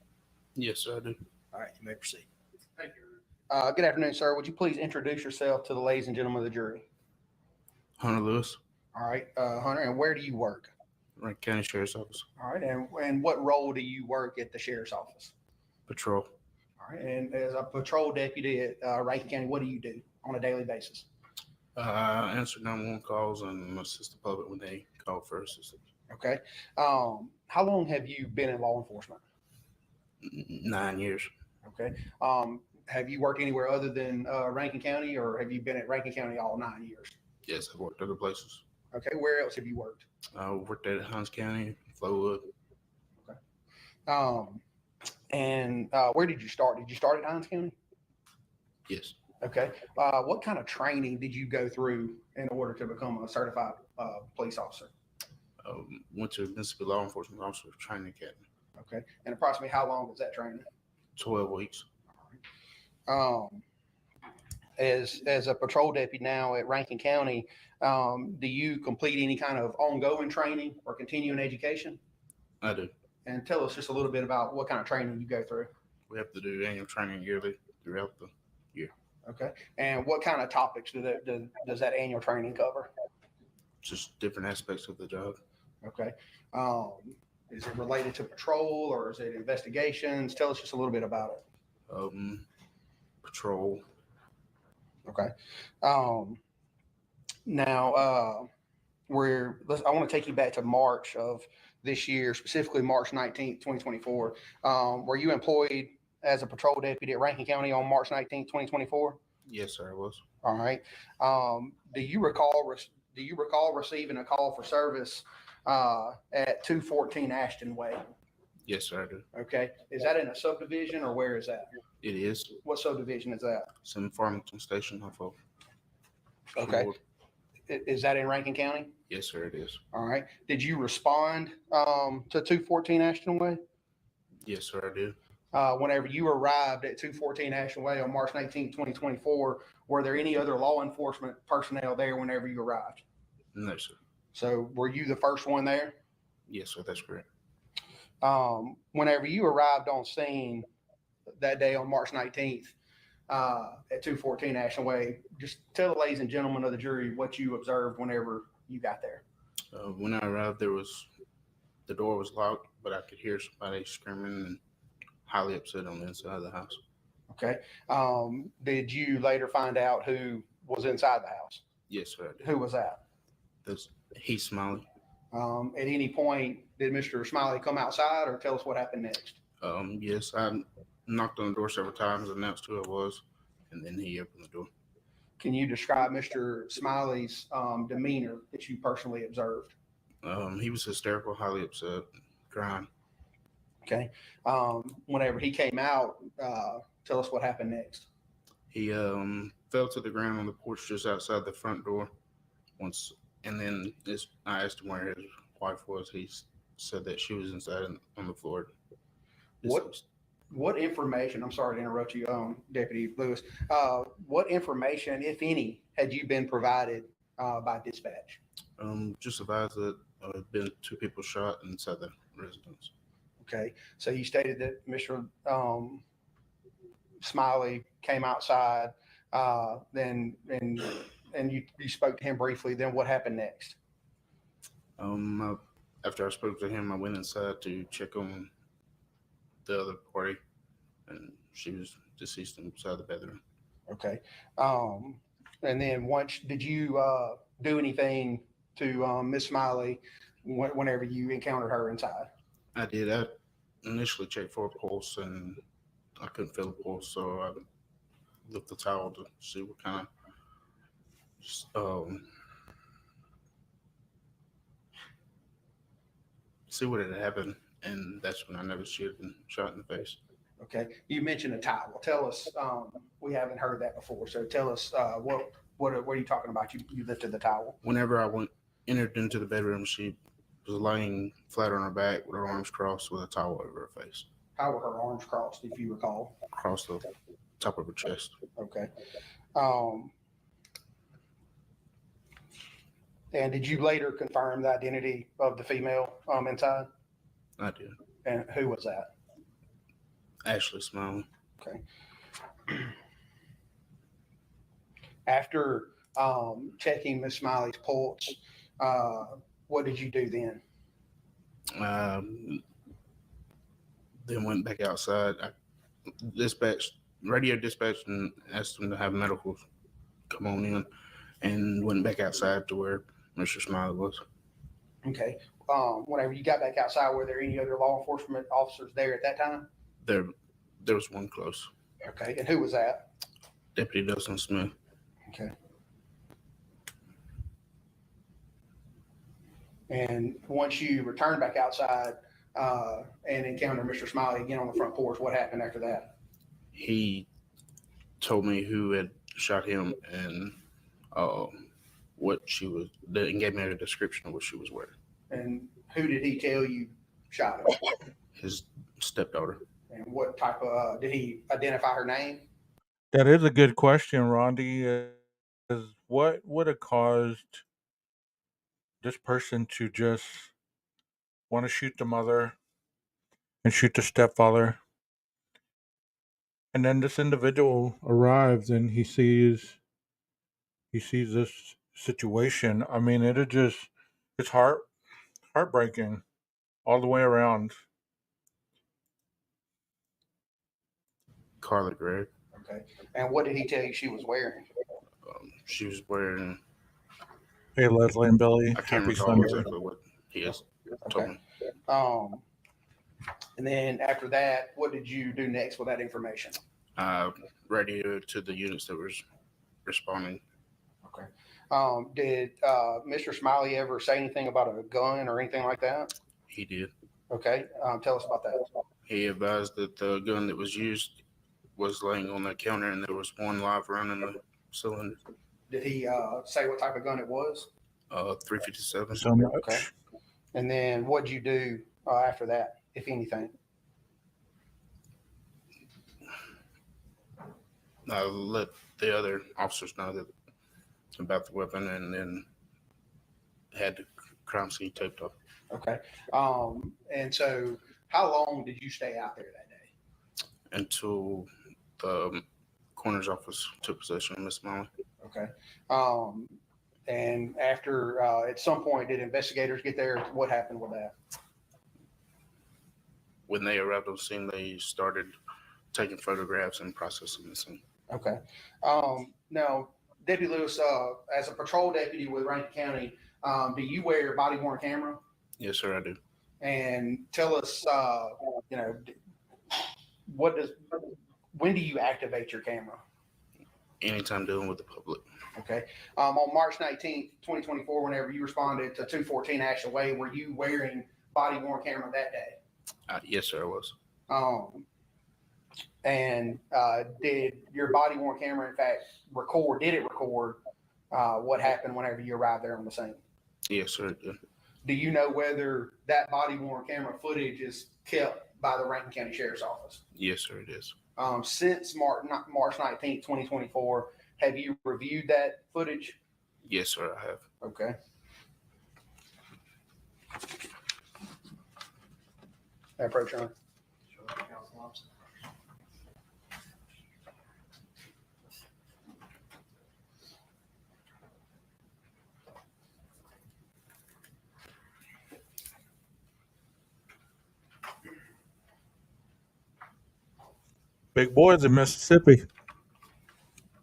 Yes, sir, I do. All right, you may proceed. Thank you. Good afternoon, sir. Would you please introduce yourself to the ladies and gentlemen of the jury? Hunter Lewis, All right, Hunter, and where do you work? Rankin County Sheriff's Office, All right, and what role do you work at the sheriff's office? patrol. All right, and as a patrol deputy at Rankin County, what do you do on a daily basis? I answer 911 calls and assist the public when they call for assistance. Okay. How long have you been in law enforcement? 9 years. Okay. Have you worked anywhere other than Rankin County, or have you been at Rankin County all 9 years? Yes, I've worked other places. Okay. Where else have you worked? I worked at Hines County, Flowwood. And where did you start? Did you start at Hines County? Yes. Okay. What kind of training did you go through in order to become a certified police officer? Went to Mississippi Law Enforcement Officer Training Academy. Okay. And approximately how long was that training? 12 weeks. As a patrol deputy now at Rankin County, do you complete any kind of ongoing training or continuing education? I do. And tell us just a little bit about what kind of training you go through. We have to do annual training yearly throughout the year. Okay. And what kind of topics does that annual training cover? Just different aspects of the job. Okay. Is it related to patrol or is it investigations? Tell us just a little bit about it. Patrol. Okay. Now, I want to take you back to March of this year, specifically March 19th, 2024. Were you employed as a patrol deputy at Rankin County on March 19th, 2024? Yes, sir, I was. All right. Do you recall receiving a call for service at 214 Ashton Way? Yes, sir, I do. Okay. Is that in a subdivision or where is that? It is. What subdivision is that? It's in Farmington Station off of. Okay. Is that in Rankin County? Yes, sir, it is. All right. Did you respond to 214 Ashton Way? Yes, sir, I did. Whenever you arrived at 214 Ashton Way on March 19, 2024, were there any other law enforcement personnel there whenever you arrived? No, sir. So were you the first one there? Yes, sir, that's correct. Whenever you arrived on scene that day on March 19th at 214 Ashton Way, just tell the ladies and gentlemen of the jury what you observed whenever you got there. When I arrived, the door was locked, but I could hear somebody screaming and highly upset on the inside of the house. Okay. Did you later find out who was inside the house? Yes, sir, I did. Who was that? He's Smiley. At any point, did Mr. Smiley come outside or tell us what happened next? Yes, I knocked on the door several times, announced who I was, and then he opened the door. Can you describe Mr. Smiley's demeanor that you personally observed? He was hysterical, highly upset, crying. Okay. Whenever he came out, tell us what happened next. He fell to the ground on the porch just outside the front door once, and then I asked him where his wife was. He said that she was inside on the floor. What information, I'm sorry to interrupt you, Deputy Lewis, what information, if any, had you been provided by dispatch? Just advised that there had been 2 people shot inside the residence. Okay, so you stated that Mr. Smiley came outside, then and you spoke to him briefly. Then what happened next? After I spoke to him, I went inside to check on the other party, and she was deceased inside the bedroom. Okay. And then did you do anything to Miss Smiley whenever you encountered her inside? I did. I initially checked for a pulse, and I couldn't feel a pulse, so I looked the towel to see what kind of see what had happened, and that's when I noticed she had been shot in the face. Okay, you mentioned a towel. Tell us, we haven't heard that before, so tell us what are you talking about? You lifted the towel. Whenever I entered into the bedroom, she was laying flat on her back with her arms crossed with a towel over her face. How were her arms crossed, if you recall? Across the top of her chest. Okay. And did you later confirm the identity of the female inside? I did. And who was that? Ashley Smiley. Okay. After checking Miss Smiley's pulse, what did you do then? Then went back outside. I radio dispatched and asked them to have medical come on in, and went back outside to where Mr. Smiley was. Okay. Whenever you got back outside, were there any other law enforcement officers there at that time? There was one close. Okay. And who was that? Deputy Dustin Smith. Okay. And once you returned back outside and encountered Mr. Smiley again on the front porch, what happened after that? He told me who had shot him and what she was, and gave me a description of what she was wearing. And who did he tell you shot him? His stepdaughter. And what type of, did he identify her name? That is a good question, Rondi. Is what would have caused this person to just want to shoot the mother and shoot the stepfather? And then this individual arrives and he sees this situation. I mean, it's heartbreaking all the way around. CARLY, GREGG. Okay. And what did he tell you she was wearing? She was wearing. Hey, Leslie and Billy, I can't happy recall Sunday. exactly what he has told me. And then after that, what did you do next with that information? Radioed to the units that was responding. Okay. Did Mr. Smiley ever say anything about a gun or anything like that? He did. Okay. Tell us about that. He advised that the gun that was used was laying on the counter and there was one live round in the cylinder. Did he say what type of gun it was? 357. So much. Okay. And then what'd you do after that, if anything? I let the other officers know that about the weapon and then had the crime scene taped up. Okay. And so how long did you stay out there that day? Until the coroner's office took possession of Miss Molly. Okay. And after, at some point, did investigators get there? What happened with that? When they arrived on scene, they started taking photographs and processing the scene. Okay. Now, Deputy Lewis, as a patrol deputy with Rankin County, do you wear a body worn camera? Yes, sir, I do. And tell us, when do you activate your camera? Anytime dealing with the public. Okay. On March 19th, 2024, whenever you responded to 214 Ashland Way, were you wearing body worn camera that day? Yes, sir, I was. And did your body worn camera, in fact, did it record what happened whenever you arrived there on the scene? Yes, sir, it did. Do you know whether that body worn camera footage is kept by the Rankin County Sheriff's Office? Yes, sir, it is. Since March 19th, 2024, have you reviewed that footage? Yes, sir, I have. Okay. Approach on. Big boys in Mississippi.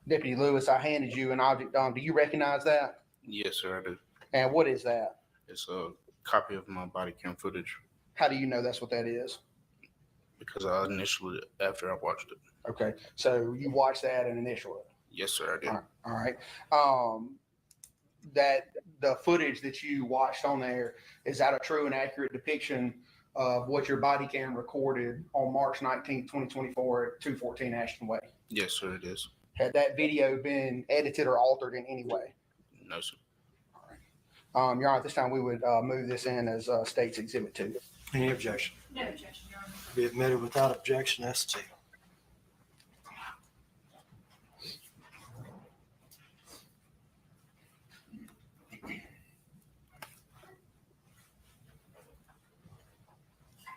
Deputy Lewis, I handed you an object. Do you recognize that? Yes, sir, I do. And what is that? It's a copy of my body cam footage How do you know that's what that is? because I initialed it after I watched it. Okay. So you watched that and initialed it. Yes, sir, I did. All right. That the footage that you watched on there, is that a true and accurate depiction of what your body cam recorded on March 19th, 2024 at 214 Ashton Way? Yes, sir, it is. Had that video been edited or altered in any way? No, sir. Your Honor, at this time, we would move this in as State's Exhibit 2. Any objection? No objection, Your Honor. Be admitted without objection, S2.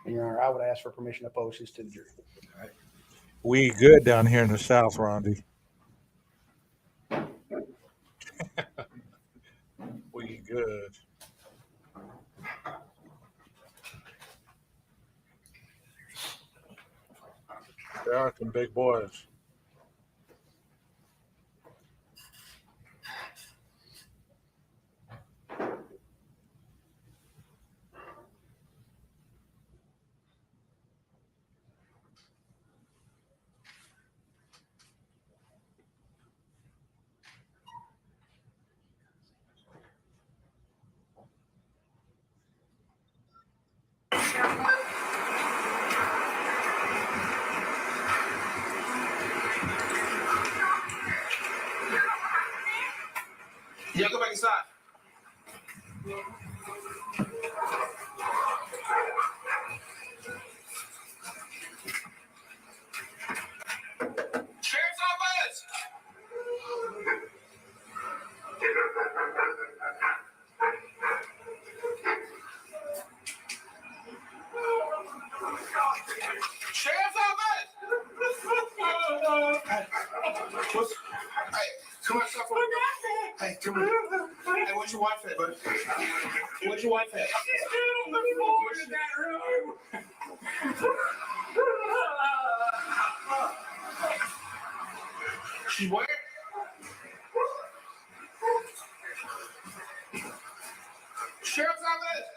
Your Honor, I would ask for permission to post this to the jury. We good down here in the South, Rondi. We good. There are some big boys. Y'all go back inside. Sheriff's office! Sheriff's office! Hey, come on, stop. Hey, come on. Hey, where's your wife at, bud? Where's your wife at? She's still on the floor in that room. She's where? Sheriff's office!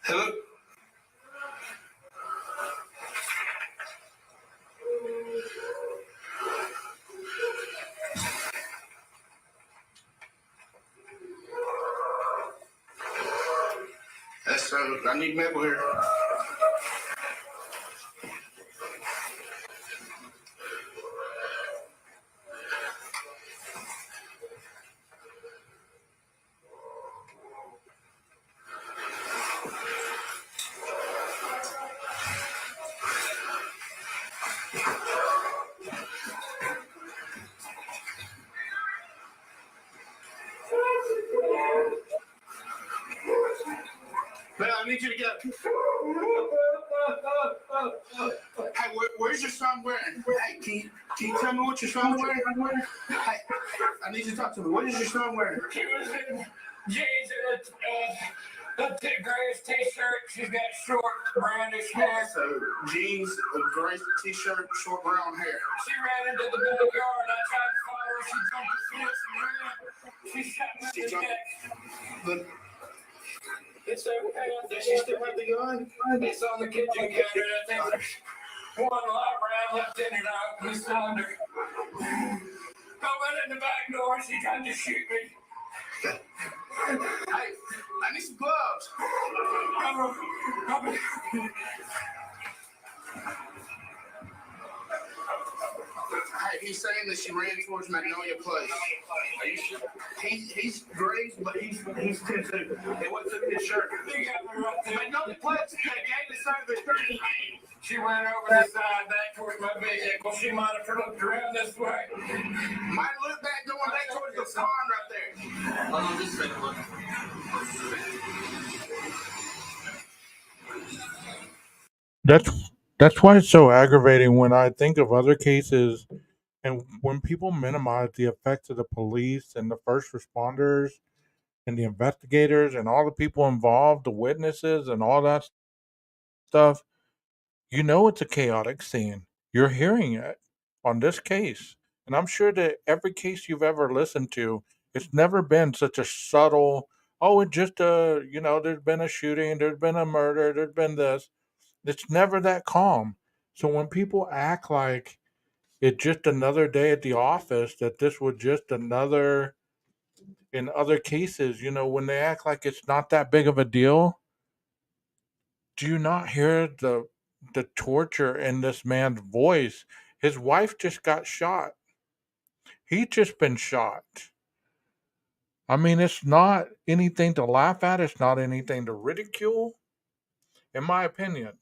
Hello? That's I need medical here. Man, I need you to get up. Hey, where's your son wearing? Hey, can you tell me what your son's wearing? Hey, I need you to talk to me. What is your son wearing? She was in jeans and a thick grayish t-shirt. She's got short brownish hair. So, jeans, a gray t-shirt, short brown hair. She ran into the backyard. I tried to follow her. She jumped the fence and ran. She shot me in the neck. But It's okay. does she still have the gun? It's on the kitchen counter. I think there's one light round left in it. I opened the cylinder. I went in the back door. She tried to shoot me. Hey, I need some gloves. Hey, he's saying that she ran towards Magnolia Place. Are you sure? He's gray, but he's 10-2. Hey, what's in his shirt? They got me right there. Magnolia Place, the gate is side of the street. She went over the side back towards my vehicle. She might have looked around this way. Might look back going back towards the pond right there. Hold on just a second, look. That's why it's so aggravating when I think of other cases and when people minimize the effects of the police and the first responders and the investigators and all the people involved, the witnesses and all that stuff. You know it's a chaotic scene. You're hearing it on this case. And I'm sure that every case you've ever listened to, it's never been such a subtle, oh, it just there's been a shooting, there's been a murder, there's been this. It's never that calm. So when people act like it's just another day at the office, that this was just another in other cases, when they act like it's not that big of a deal, do you not hear the torture in this man's voice? His wife just got shot. He just been shot. I mean, it's not anything to laugh at. It's not anything to ridicule, in my opinion.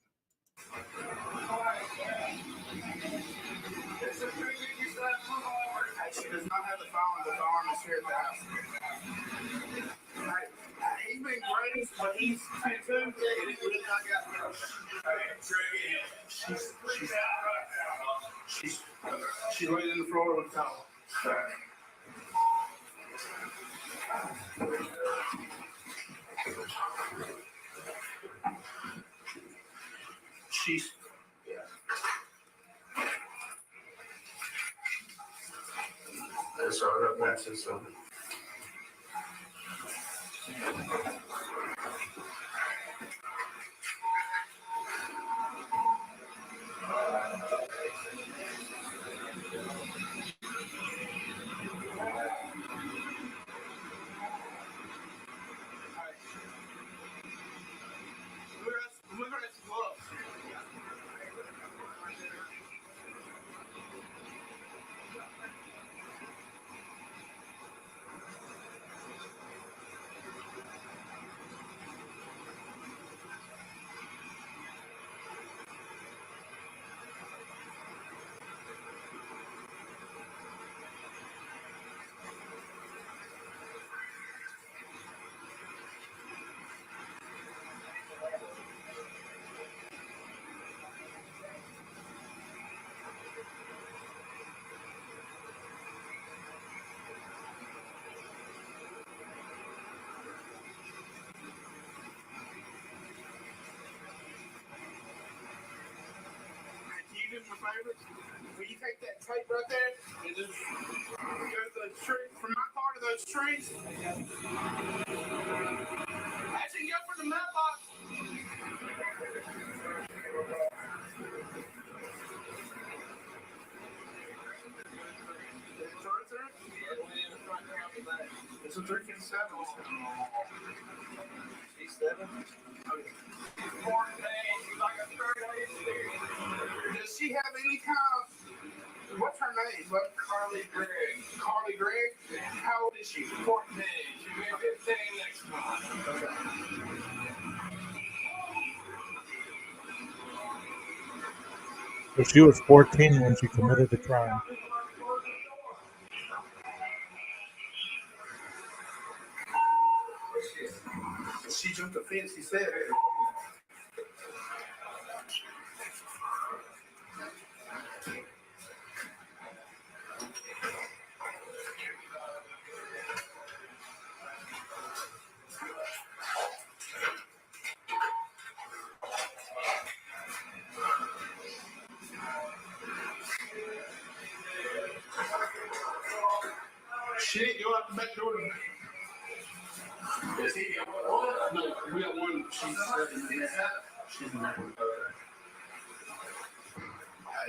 She does not have the firearm. The firearm is here at the house. He's been great, but he's 10-2. And he really not got she's laying in the floor with a towel. She's that's all right. That's it. So. We're do me a favor? Will you take that tape right there and just go to the tree, from my car to those trees? Actually, go for the mailbox. It's a 357. G7? Does she have any kind of, what's her name? What? Carly Gregg. Carly Gregg? How old is she? 14. She'll be 15 next month. Okay. So she was 14 when she committed the crime. She jumped the fence, he said. She didn't go out the back door. Is he the only one? No, we got one. She's in that one.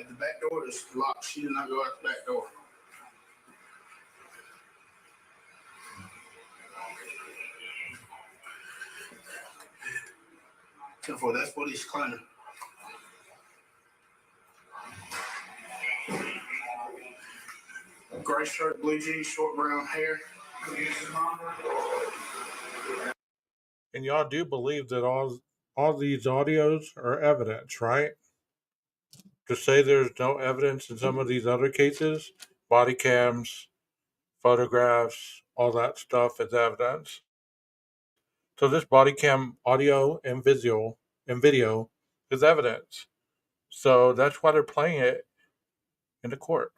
The back door is locked. She did not go out the back door. Therefore, that's what he's claiming. Gray shirt, blue jeans, short brown hair. And y'all do believe that all these audios are evidence, right? To say there's no evidence in some of these other cases, body cams, photographs, all that stuff is evidence. So this body cam audio and video is evidence. So that's why they're playing it in the court.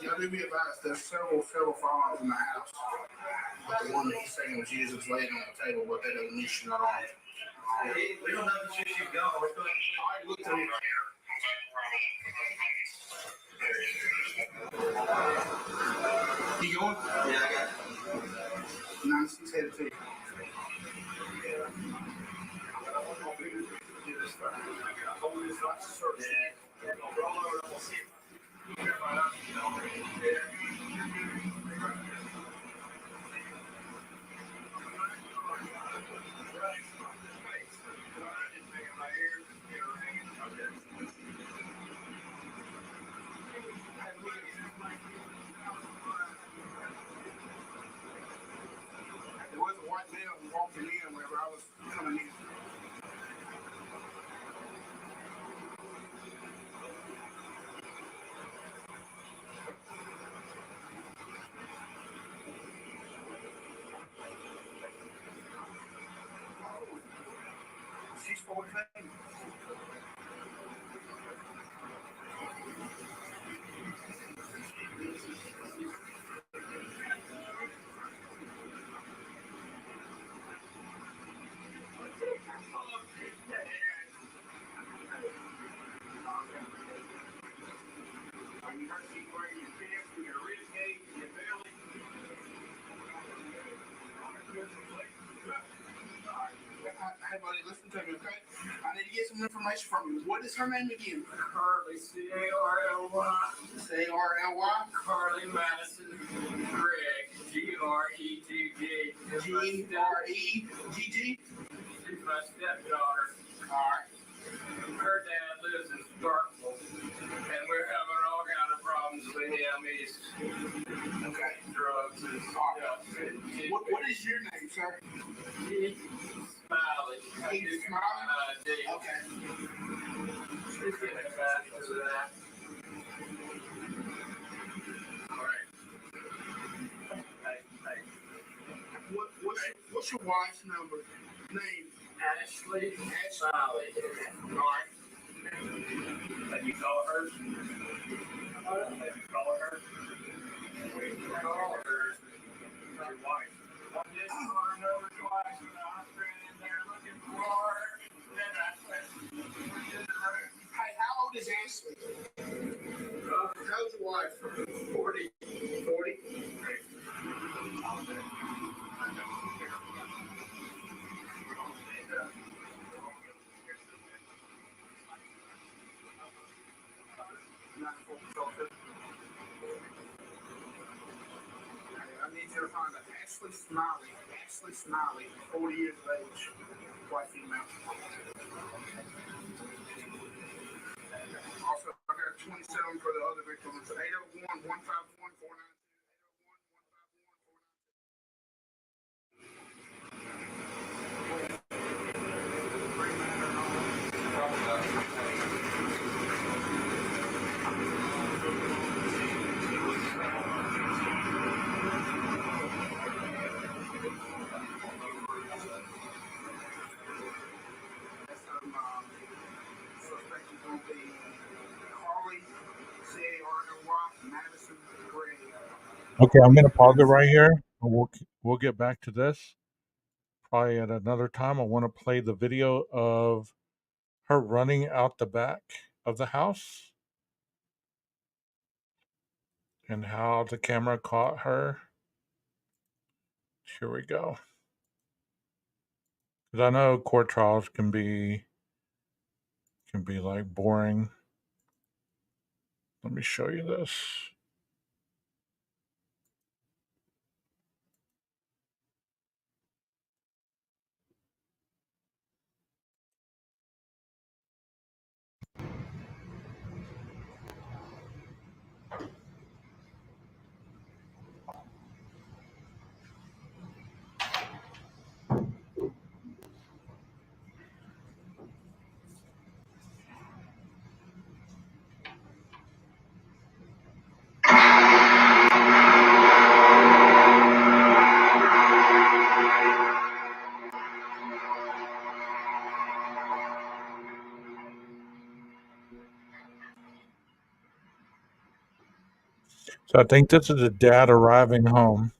Y'all do be advised, there's several firearms in the house. But the one that he's saying was used is laying on the table, but they don't need you not on it. We don't know the shit she's gone. We're going to look through it. You going? Yeah, I got it. 96 headed to you. There was a white male walking in whenever I was coming in. She's 14. Hey, buddy, listen to me, okay? I need to get some information from you. What is her name again? Carly, C-A-R-L-Y. C-A-R-L-Y? Carly Madison Gregg. G-R-E-G-G. G-R-E-G-G? She's my stepdaughter. All right. Her dad lives in Starkville, and we're having all kind of problems with him. He's okay. Drugs and stuff. What is your name, sir? Smiley. He's Smiley? Okay. She's getting back to that. All right. Hey. What's your wife's number? Name? Ashley Smiley. All right. Have you called her? Have you called her? Call her. Your wife. I just want to know twice when I was in there looking for her. you to find Ashley Smiley. Ashley Smiley, 40 years of age, white female. Also, I got 27 for the other victims. 801-151-492. Suspect is going to be CARLY, CARLY, Madison, Gregg. Okay, I'm gonna pause it right here. And we'll get back to this probably at another time. I want to play the video of her running out the back of the house and how the camera caught her. Here we go. Because I know court trials can be like boring. Let me show you this. So I think this is a dad arriving home.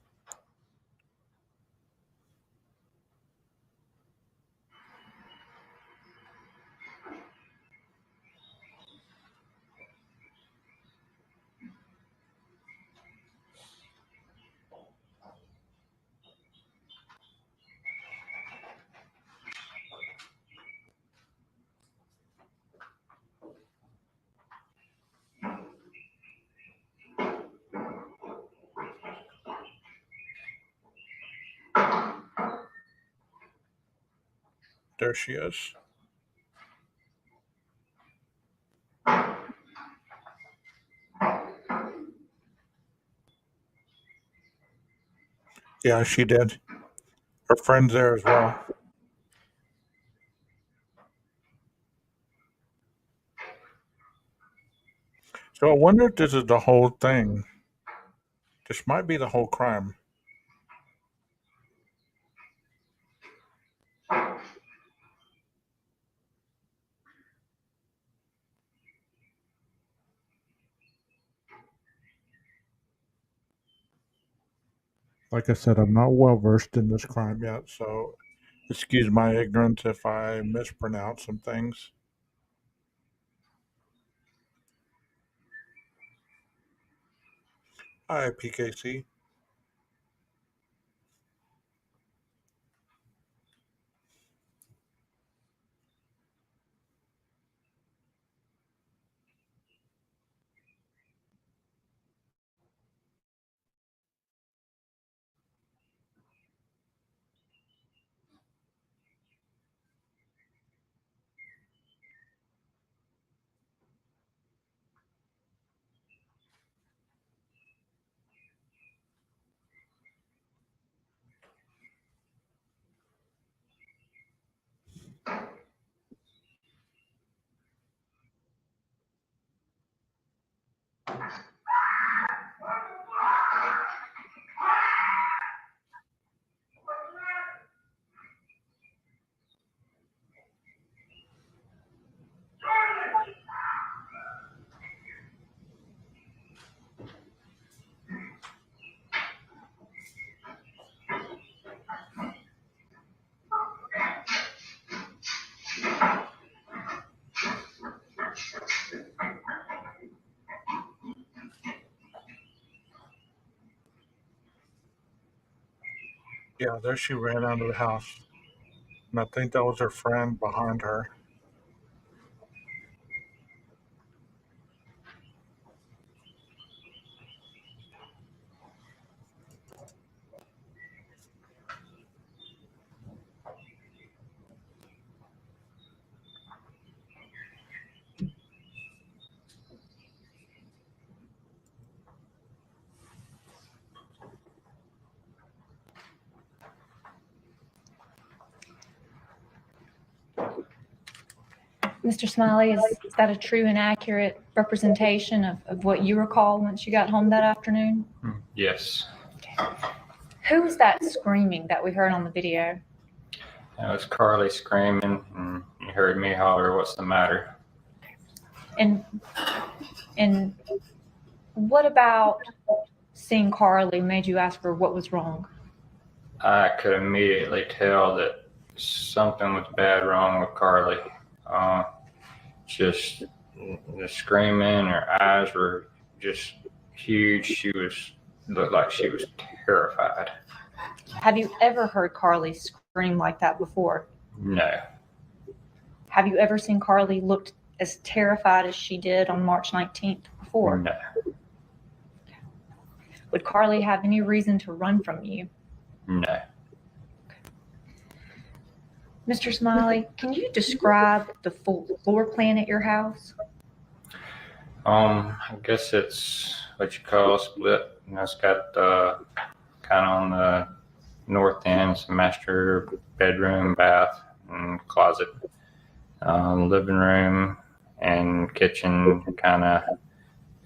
There she is. Yeah, she did. Her friend's there as well. So I wonder if this is the whole thing. This might be the whole crime. Like I said, I'm not well versed in this crime yet, so excuse my ignorance if I mispronounce some things. Hi, PKC. Yeah, there she ran out of the house. And I think that was her friend behind her. Mr. Smiley, is that a true and accurate representation of what you recall once you got home that afternoon? Yes. Who was that screaming that we heard on the video? It was Carly screaming, and you heard me holler, "What's the matter?" And what about seeing Carly made you ask her what was wrong? I could immediately tell that something was bad wrong with Carly. Just the screaming, her eyes were just huge. She looked like she was terrified. Have you ever heard Carly scream like that before? No. Have you ever seen Carly look as terrified as she did on March 19th before? No. Would Carly have any reason to run from you? No. Mr. Smiley, can you describe the full floor plan at your house? I guess it's what you call a split. And it's got kind of on the north end, some master bedroom, bath, and closet. Living room and kitchen kind of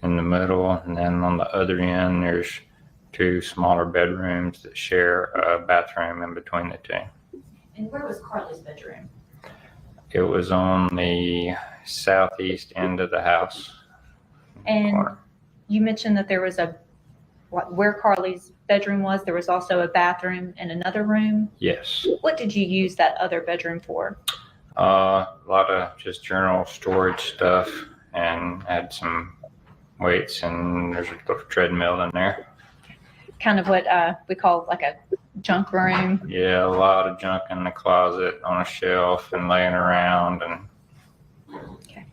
in the middle. And then on the other end, there's two smaller bedrooms that share a bathroom in between the two. And where was Carly's bedroom? It was on the southeast end of the house. And Corner. you mentioned that there was where Carly's bedroom was, there was also a bathroom and another room. Yes. What did you use that other bedroom for? A lot of just journal storage stuff, and had some weights, and there's a little treadmill in there. Kind of what we call like a junk room. Yeah, a lot of junk in the closet on a shelf and laying around. And Okay.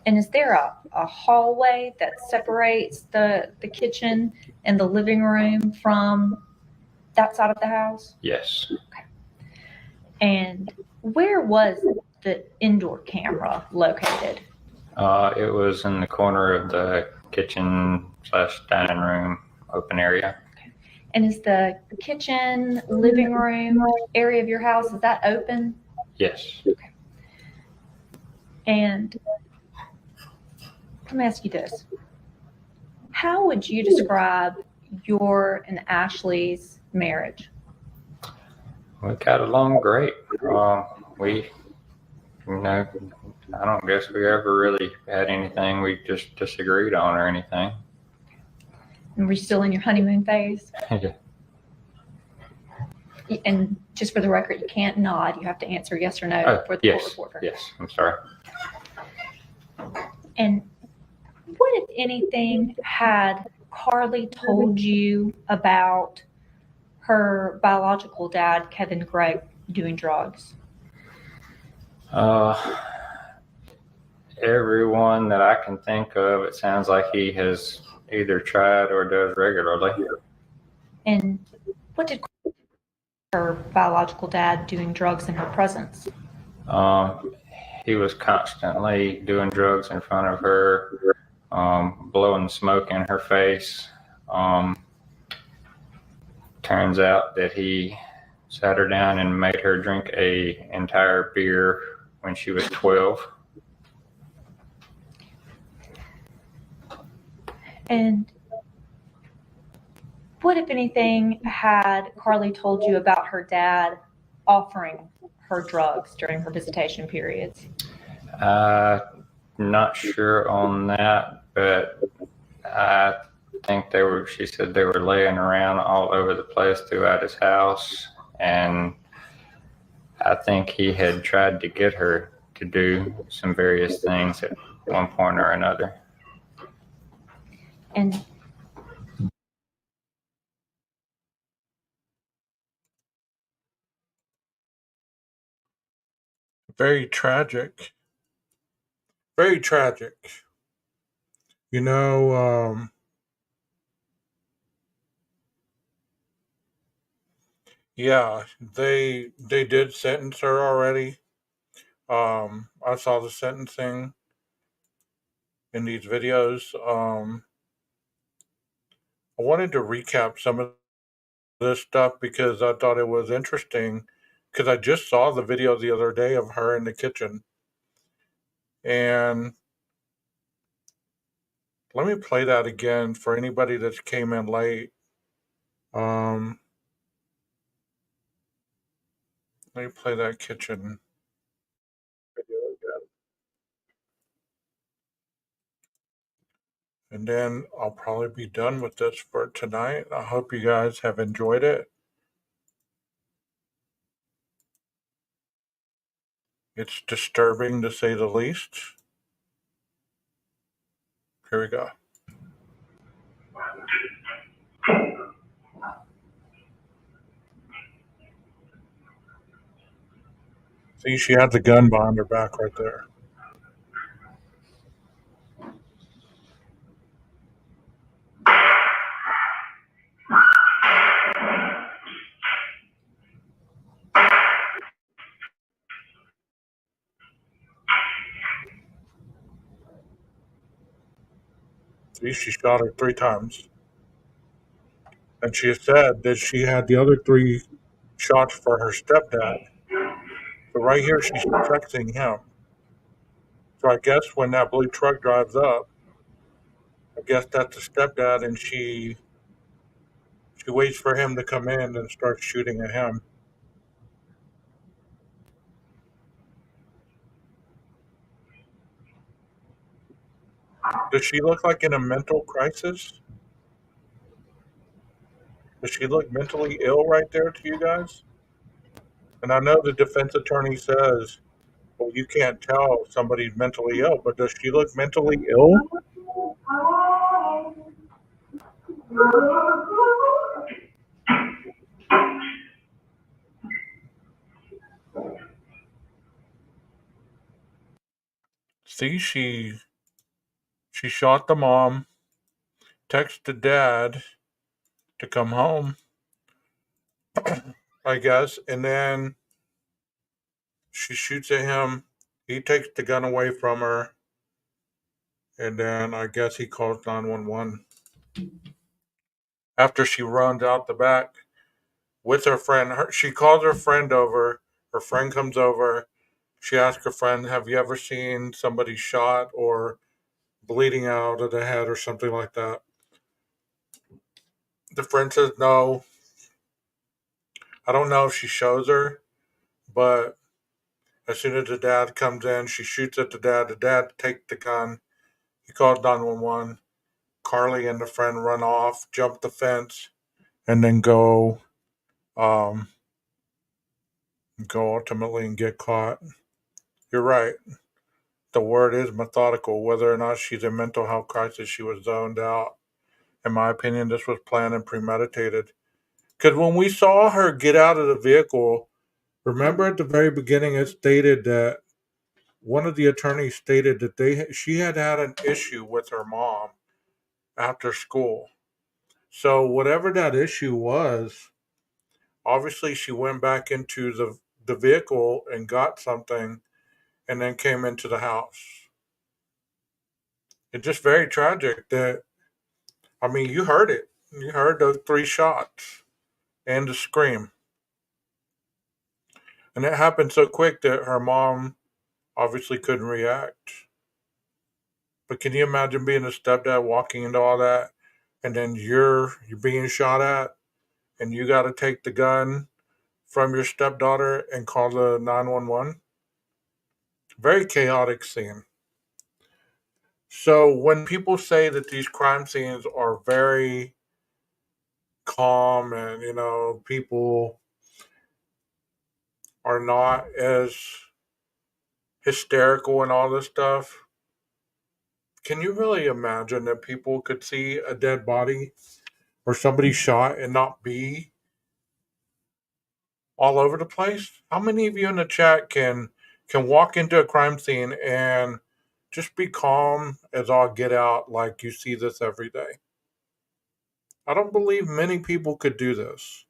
And is there a hallway that separates the kitchen and the living room from that side of the house? yes, And where was the indoor camera located? it was in the corner of the kitchen/dining room open area. And is the kitchen, living room area of your house, is that open? Yes. And let me ask you this. How would you describe your and Ashley's marriage? We got along great. We, I don't guess we ever really had anything we just disagreed on or anything. And were you still in your honeymoon phase? Yeah. And just for the record, you can't nod. You have to answer yes or no for the court Yes. reporter. Yes. I'm sorry. And what, if anything, had Carly told you about her biological dad, Kevin Gregg, doing drugs? Everyone that I can think of, it sounds like he has either tried or does regularly. And what did her biological dad doing drugs in her presence? He was constantly doing drugs in front of her, blowing smoke in her face. Turns out that he sat her down and made her drink a entire beer when she was 12. And what, if anything, had Carly told you about her dad offering her drugs during her visitation periods? Not sure on that, but I think she said they were laying around all over the place throughout his house. And I think he had tried to get her to do some various things at one point or another. And Very tragic. Very tragic. You know, yeah, they did sentence her already. I saw the sentencing in these videos. I wanted to recap some of this stuff because I thought it was interesting because I just saw the video the other day of her in the kitchen And let me play that again for anybody that came in late. Let me play that kitchen video again. And then I'll probably be done with this for tonight. I hope you guys have enjoyed it. It's disturbing to say the least. Here we go. See, she had the gun behind her back right there. See, she shot her 3 times. And she said that she had the other 3 shots for her stepdad. So right here, she's protecting him. So I guess when that blue truck drives up, I guess that's the stepdad, and she waits for him to come in and starts shooting at him. Does she look like in a mental crisis? Does she look mentally ill right there to you guys? And I know the defense attorney says, well, you can't tell if somebody's mentally ill, but does she look mentally ill? See, she shot the mom, texted dad to come home, I guess, and then she shoots at him. He takes the gun away from her, and then I guess he calls 911. After she runs out the back with her friend, she calls her friend over. Her friend comes over. She asks her friend, have you ever seen somebody shot or bleeding out of the head or something like that? The friend says no. I don't know if she shows her, but as soon as the dad comes in, she shoots at the dad. The dad takes the gun. He calls 911. CARLY and the friend run off, jump the fence, and then go ultimately and get caught. You're right. The word is methodical. Whether or not she's in mental health crisis, she was zoned out. In my opinion, this was planned and premeditated. Because when we saw her get out of the vehicle, remember at the very beginning, it stated that one of the attorneys stated that she had an issue with her mom after school. So whatever that issue was, obviously she went back into the vehicle and got something and then came into the house. It's just very tragic that, I mean, you heard it. You heard those 3 shots and the scream. And it happened so quick that her mom obviously couldn't react. But can you imagine being a stepdad walking into all that and then you're being shot at and you got to take the gun from your stepdaughter and call the 911? Very chaotic scene. So when people say that these crime scenes are very calm and, people are not as hysterical and all this stuff, can you really imagine that people could see a dead body or somebody shot and not be all over the place? How many of you in the chat can walk into a crime scene and just be calm as all get out like you see this every day? I don't believe many people could do this.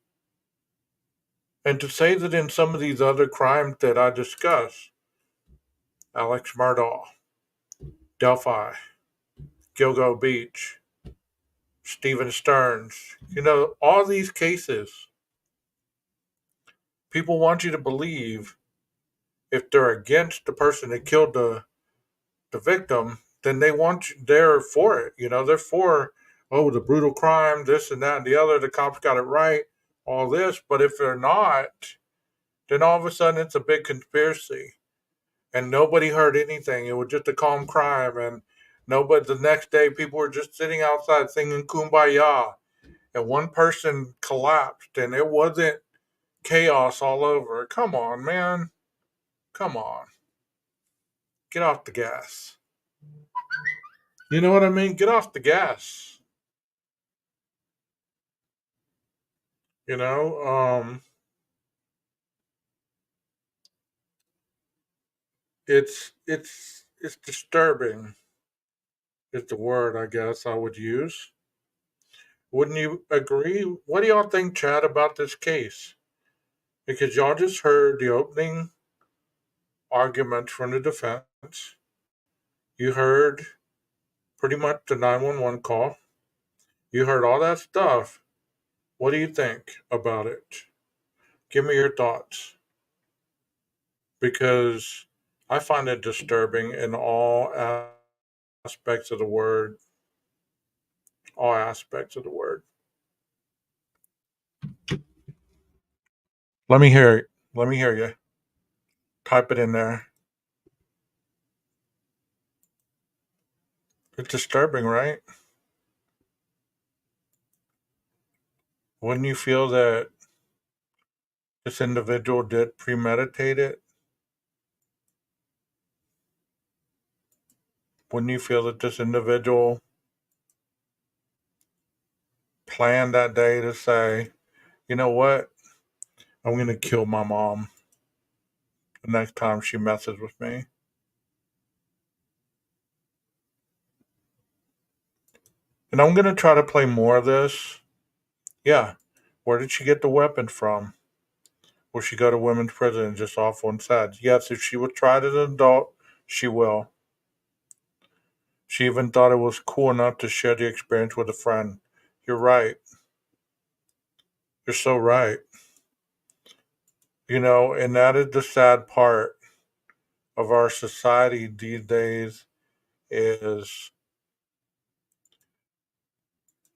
And to say that in some of these other crimes that I discussed, Alex Murdaugh, Delphi, Gilgo Beach, Stephen Stearns, all these cases, people want you to believe if they're against the person that killed the the victim, then they're for it. They're for, oh, the brutal crime, this and that and the other. The cops got it right, all this. But if they're not, then all of a sudden it's a big conspiracy, and nobody heard anything. It was just a calm crime, and nobody. The next day, people were just sitting outside singing "Kumbaya," and one person collapsed, and it wasn't chaos all over. Come on, man. Come on. Get off the gas. You know what I mean? Get off the gas. You know, it's disturbing is the word I guess I would use. Wouldn't you agree? What do y'all think, Chad, about this case? Because y'all just heard the opening argument from the defense. You heard pretty much the 911 call. You heard all that stuff. What do you think about it? Give me your thoughts. Because I find it disturbing in all aspects of the word. All aspects of the word. Let me hear it. Let me hear you. Type it in there. It's disturbing, right? Wouldn't you feel that this individual did premeditate it? Wouldn't you feel that this individual planned that day to say, you know what? I'm going to kill my mom the next time she messes with me. And I'm going to try to play more of this. Yeah. Where did she get the weapon from? Will she go to women's prison and just off one side? Yes, if she was tried as an adult, she will. She even thought it was cool enough to share the experience with a friend. You're right. You're so right. And that is the sad part of our society these days is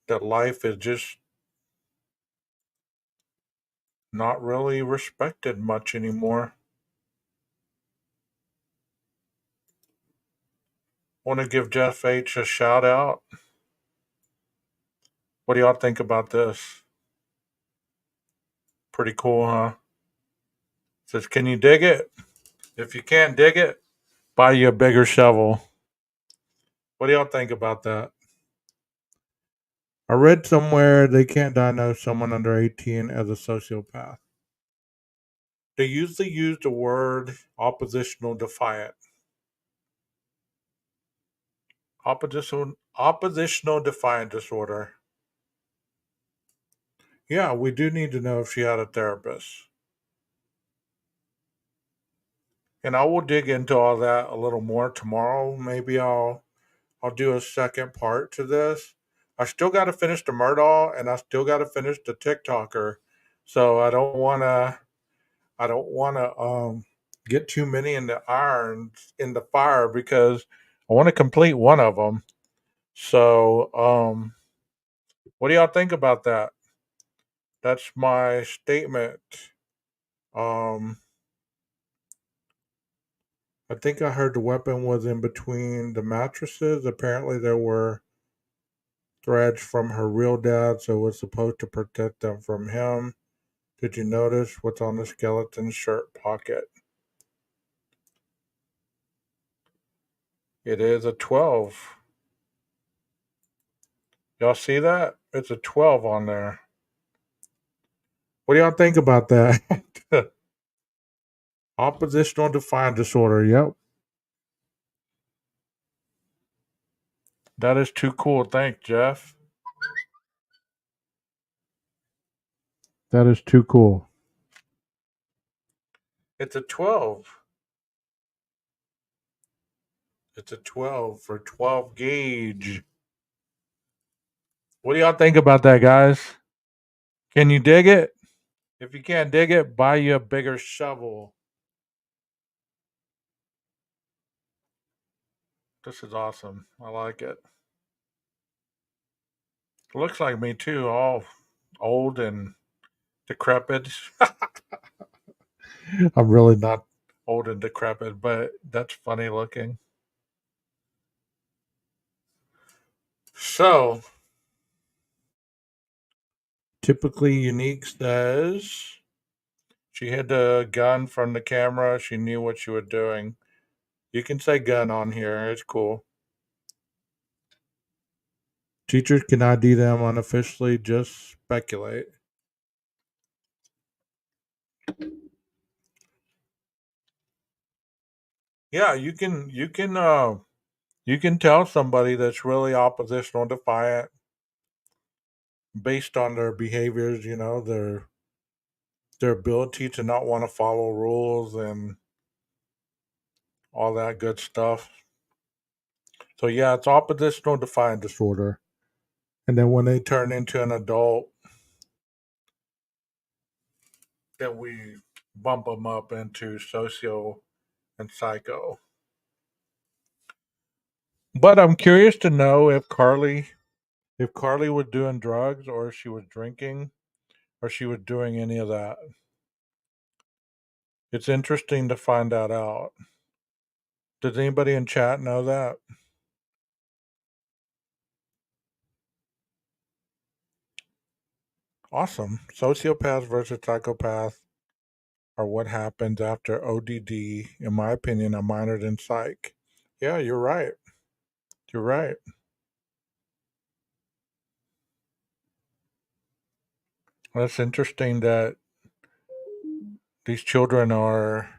that life is just not really respected much anymore. Want to give Jeff H a shout out? What do y'all think about this? Pretty cool, huh? Says, can you dig it? If you can't dig it, buy you a bigger shovel. What do y'all think about that? I read somewhere they can't diagnose someone under 18 as a sociopath. They usually use the word oppositional defiant. Oppositional defiant disorder. Yeah, we do need to know if she had a therapist. And I will dig into all that a little more tomorrow. Maybe I'll do a second part to this. I still got to finish the Murdaugh and I still got to finish the TikToker. So I don't want to get too many in the irons in the fire because I want to complete one of them. So what do y'all think about that? That's my statement. Um, I think I heard the weapon was in between the mattresses. Apparently, there were threads from her real dad, so it was supposed to protect them from him. Did you notice what's on the skeleton shirt pocket? It is a 12. Y'all see that? It's a 12 on there. What do y'all think about that? Oppositional defiant disorder. Yep. That is too cool. Thanks, Jeff. That is too cool. It's a 12. It's a 12 for 12 gauge. What do y'all think about that, guys? Can you dig it? If you can't dig it, buy you a bigger shovel. This is awesome. I like it. Looks like me too, all old and decrepit. I'm really not old and decrepit, but that's funny looking. So, typically Unique says she hid the gun from the camera. She knew what she was doing. You can say gun on here. It's cool. Teachers can ID them unofficially, just speculate. Yeah, you can tell somebody that's really oppositional defiant based on their behaviors, their ability to not want to follow rules and all that good stuff. So yeah, it's oppositional defiant disorder. And then when they turn into an adult, then we bump them up into socio and psycho. But I'm curious to know if Carly was doing drugs or if she was drinking or she was doing any of that. It's interesting to find that out. Does anybody in chat know that? Awesome. Sociopath versus psychopath are what happens after ODD, in my opinion, are minored in psych. Yeah, you're right. You're right. That's interesting that these children are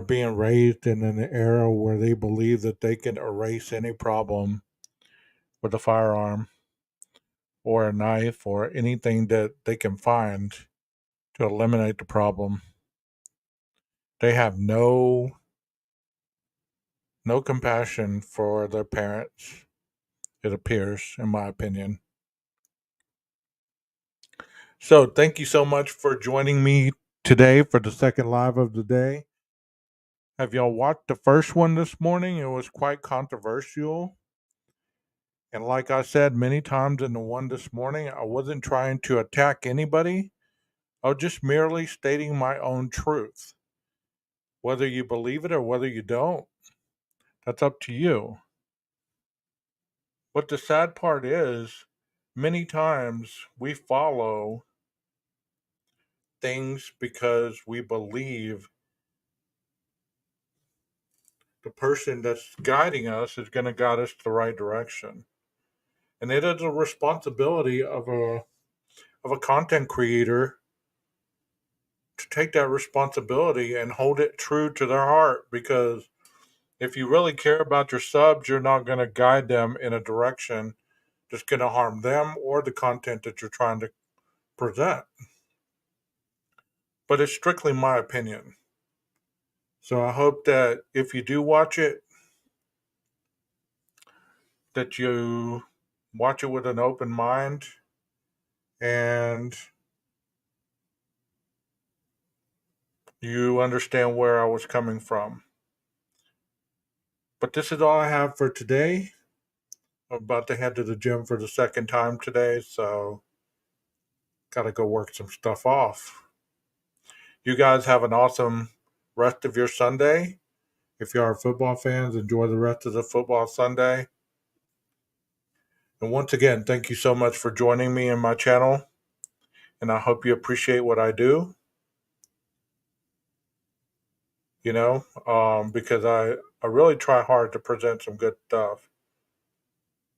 being raised in an era where they believe that they can erase any problem with a firearm or a knife or anything that they can find to eliminate the problem. They have no compassion for their parents, it appears, in my opinion. So thank you so much for joining me today for the second live of the day. Have y'all watched the first one this morning? It was quite controversial. And like I said many times in the one this morning, I wasn't trying to attack anybody. I was just merely stating my own truth. Whether you believe it or whether you don't, that's up to you. But the sad part is, many times we follow things because we believe the person that's guiding us is going to guide us to the right direction. And it is a responsibility of a content creator to take that responsibility and hold it true to their heart, because if you really care about your subs, you're not going to guide them in a direction that's going to harm them or the content that you're trying to present. But it's strictly my opinion. So I hope that if you do watch it, that you watch it with an open mind and you understand where I was coming from. But this is all I have for today. I'm about to head to the gym for the second time today, so got to go work some stuff off. You guys have an awesome rest of your Sunday. If you are football fans, enjoy the rest of the football Sunday. And once again, thank you so much for joining me in my channel. And I hope you appreciate what I do. Because I really try hard to present some good stuff.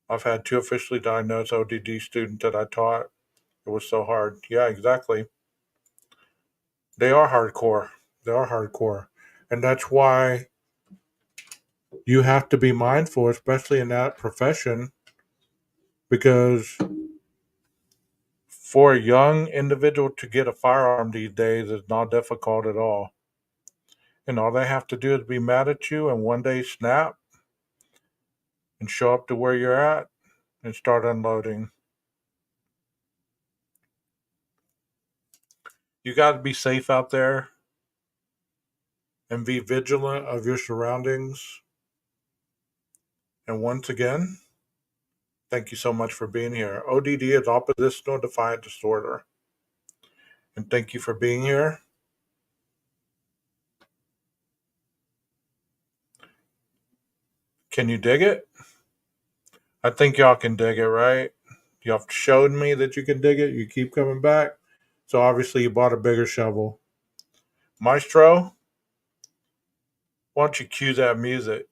I've had 2 officially diagnosed ODD students that I taught. It was so hard. Yeah, exactly. They are hardcore. They are hardcore. And that's why you have to be mindful, especially in that profession, because for a young individual to get a firearm these days is not difficult at all. And all they have to do is be mad at you and one day snap and show up to where you're at and start unloading. You got to be safe out there and be vigilant of your surroundings. And once again, thank you so much for being here. ODD is oppositional defiant disorder. And thank you for being here. Can you dig it? I think y'all can dig it, right? Y'all showed me that you can dig it. You keep coming back. So obviously you bought a bigger shovel. Maestro, why don't you cue that music?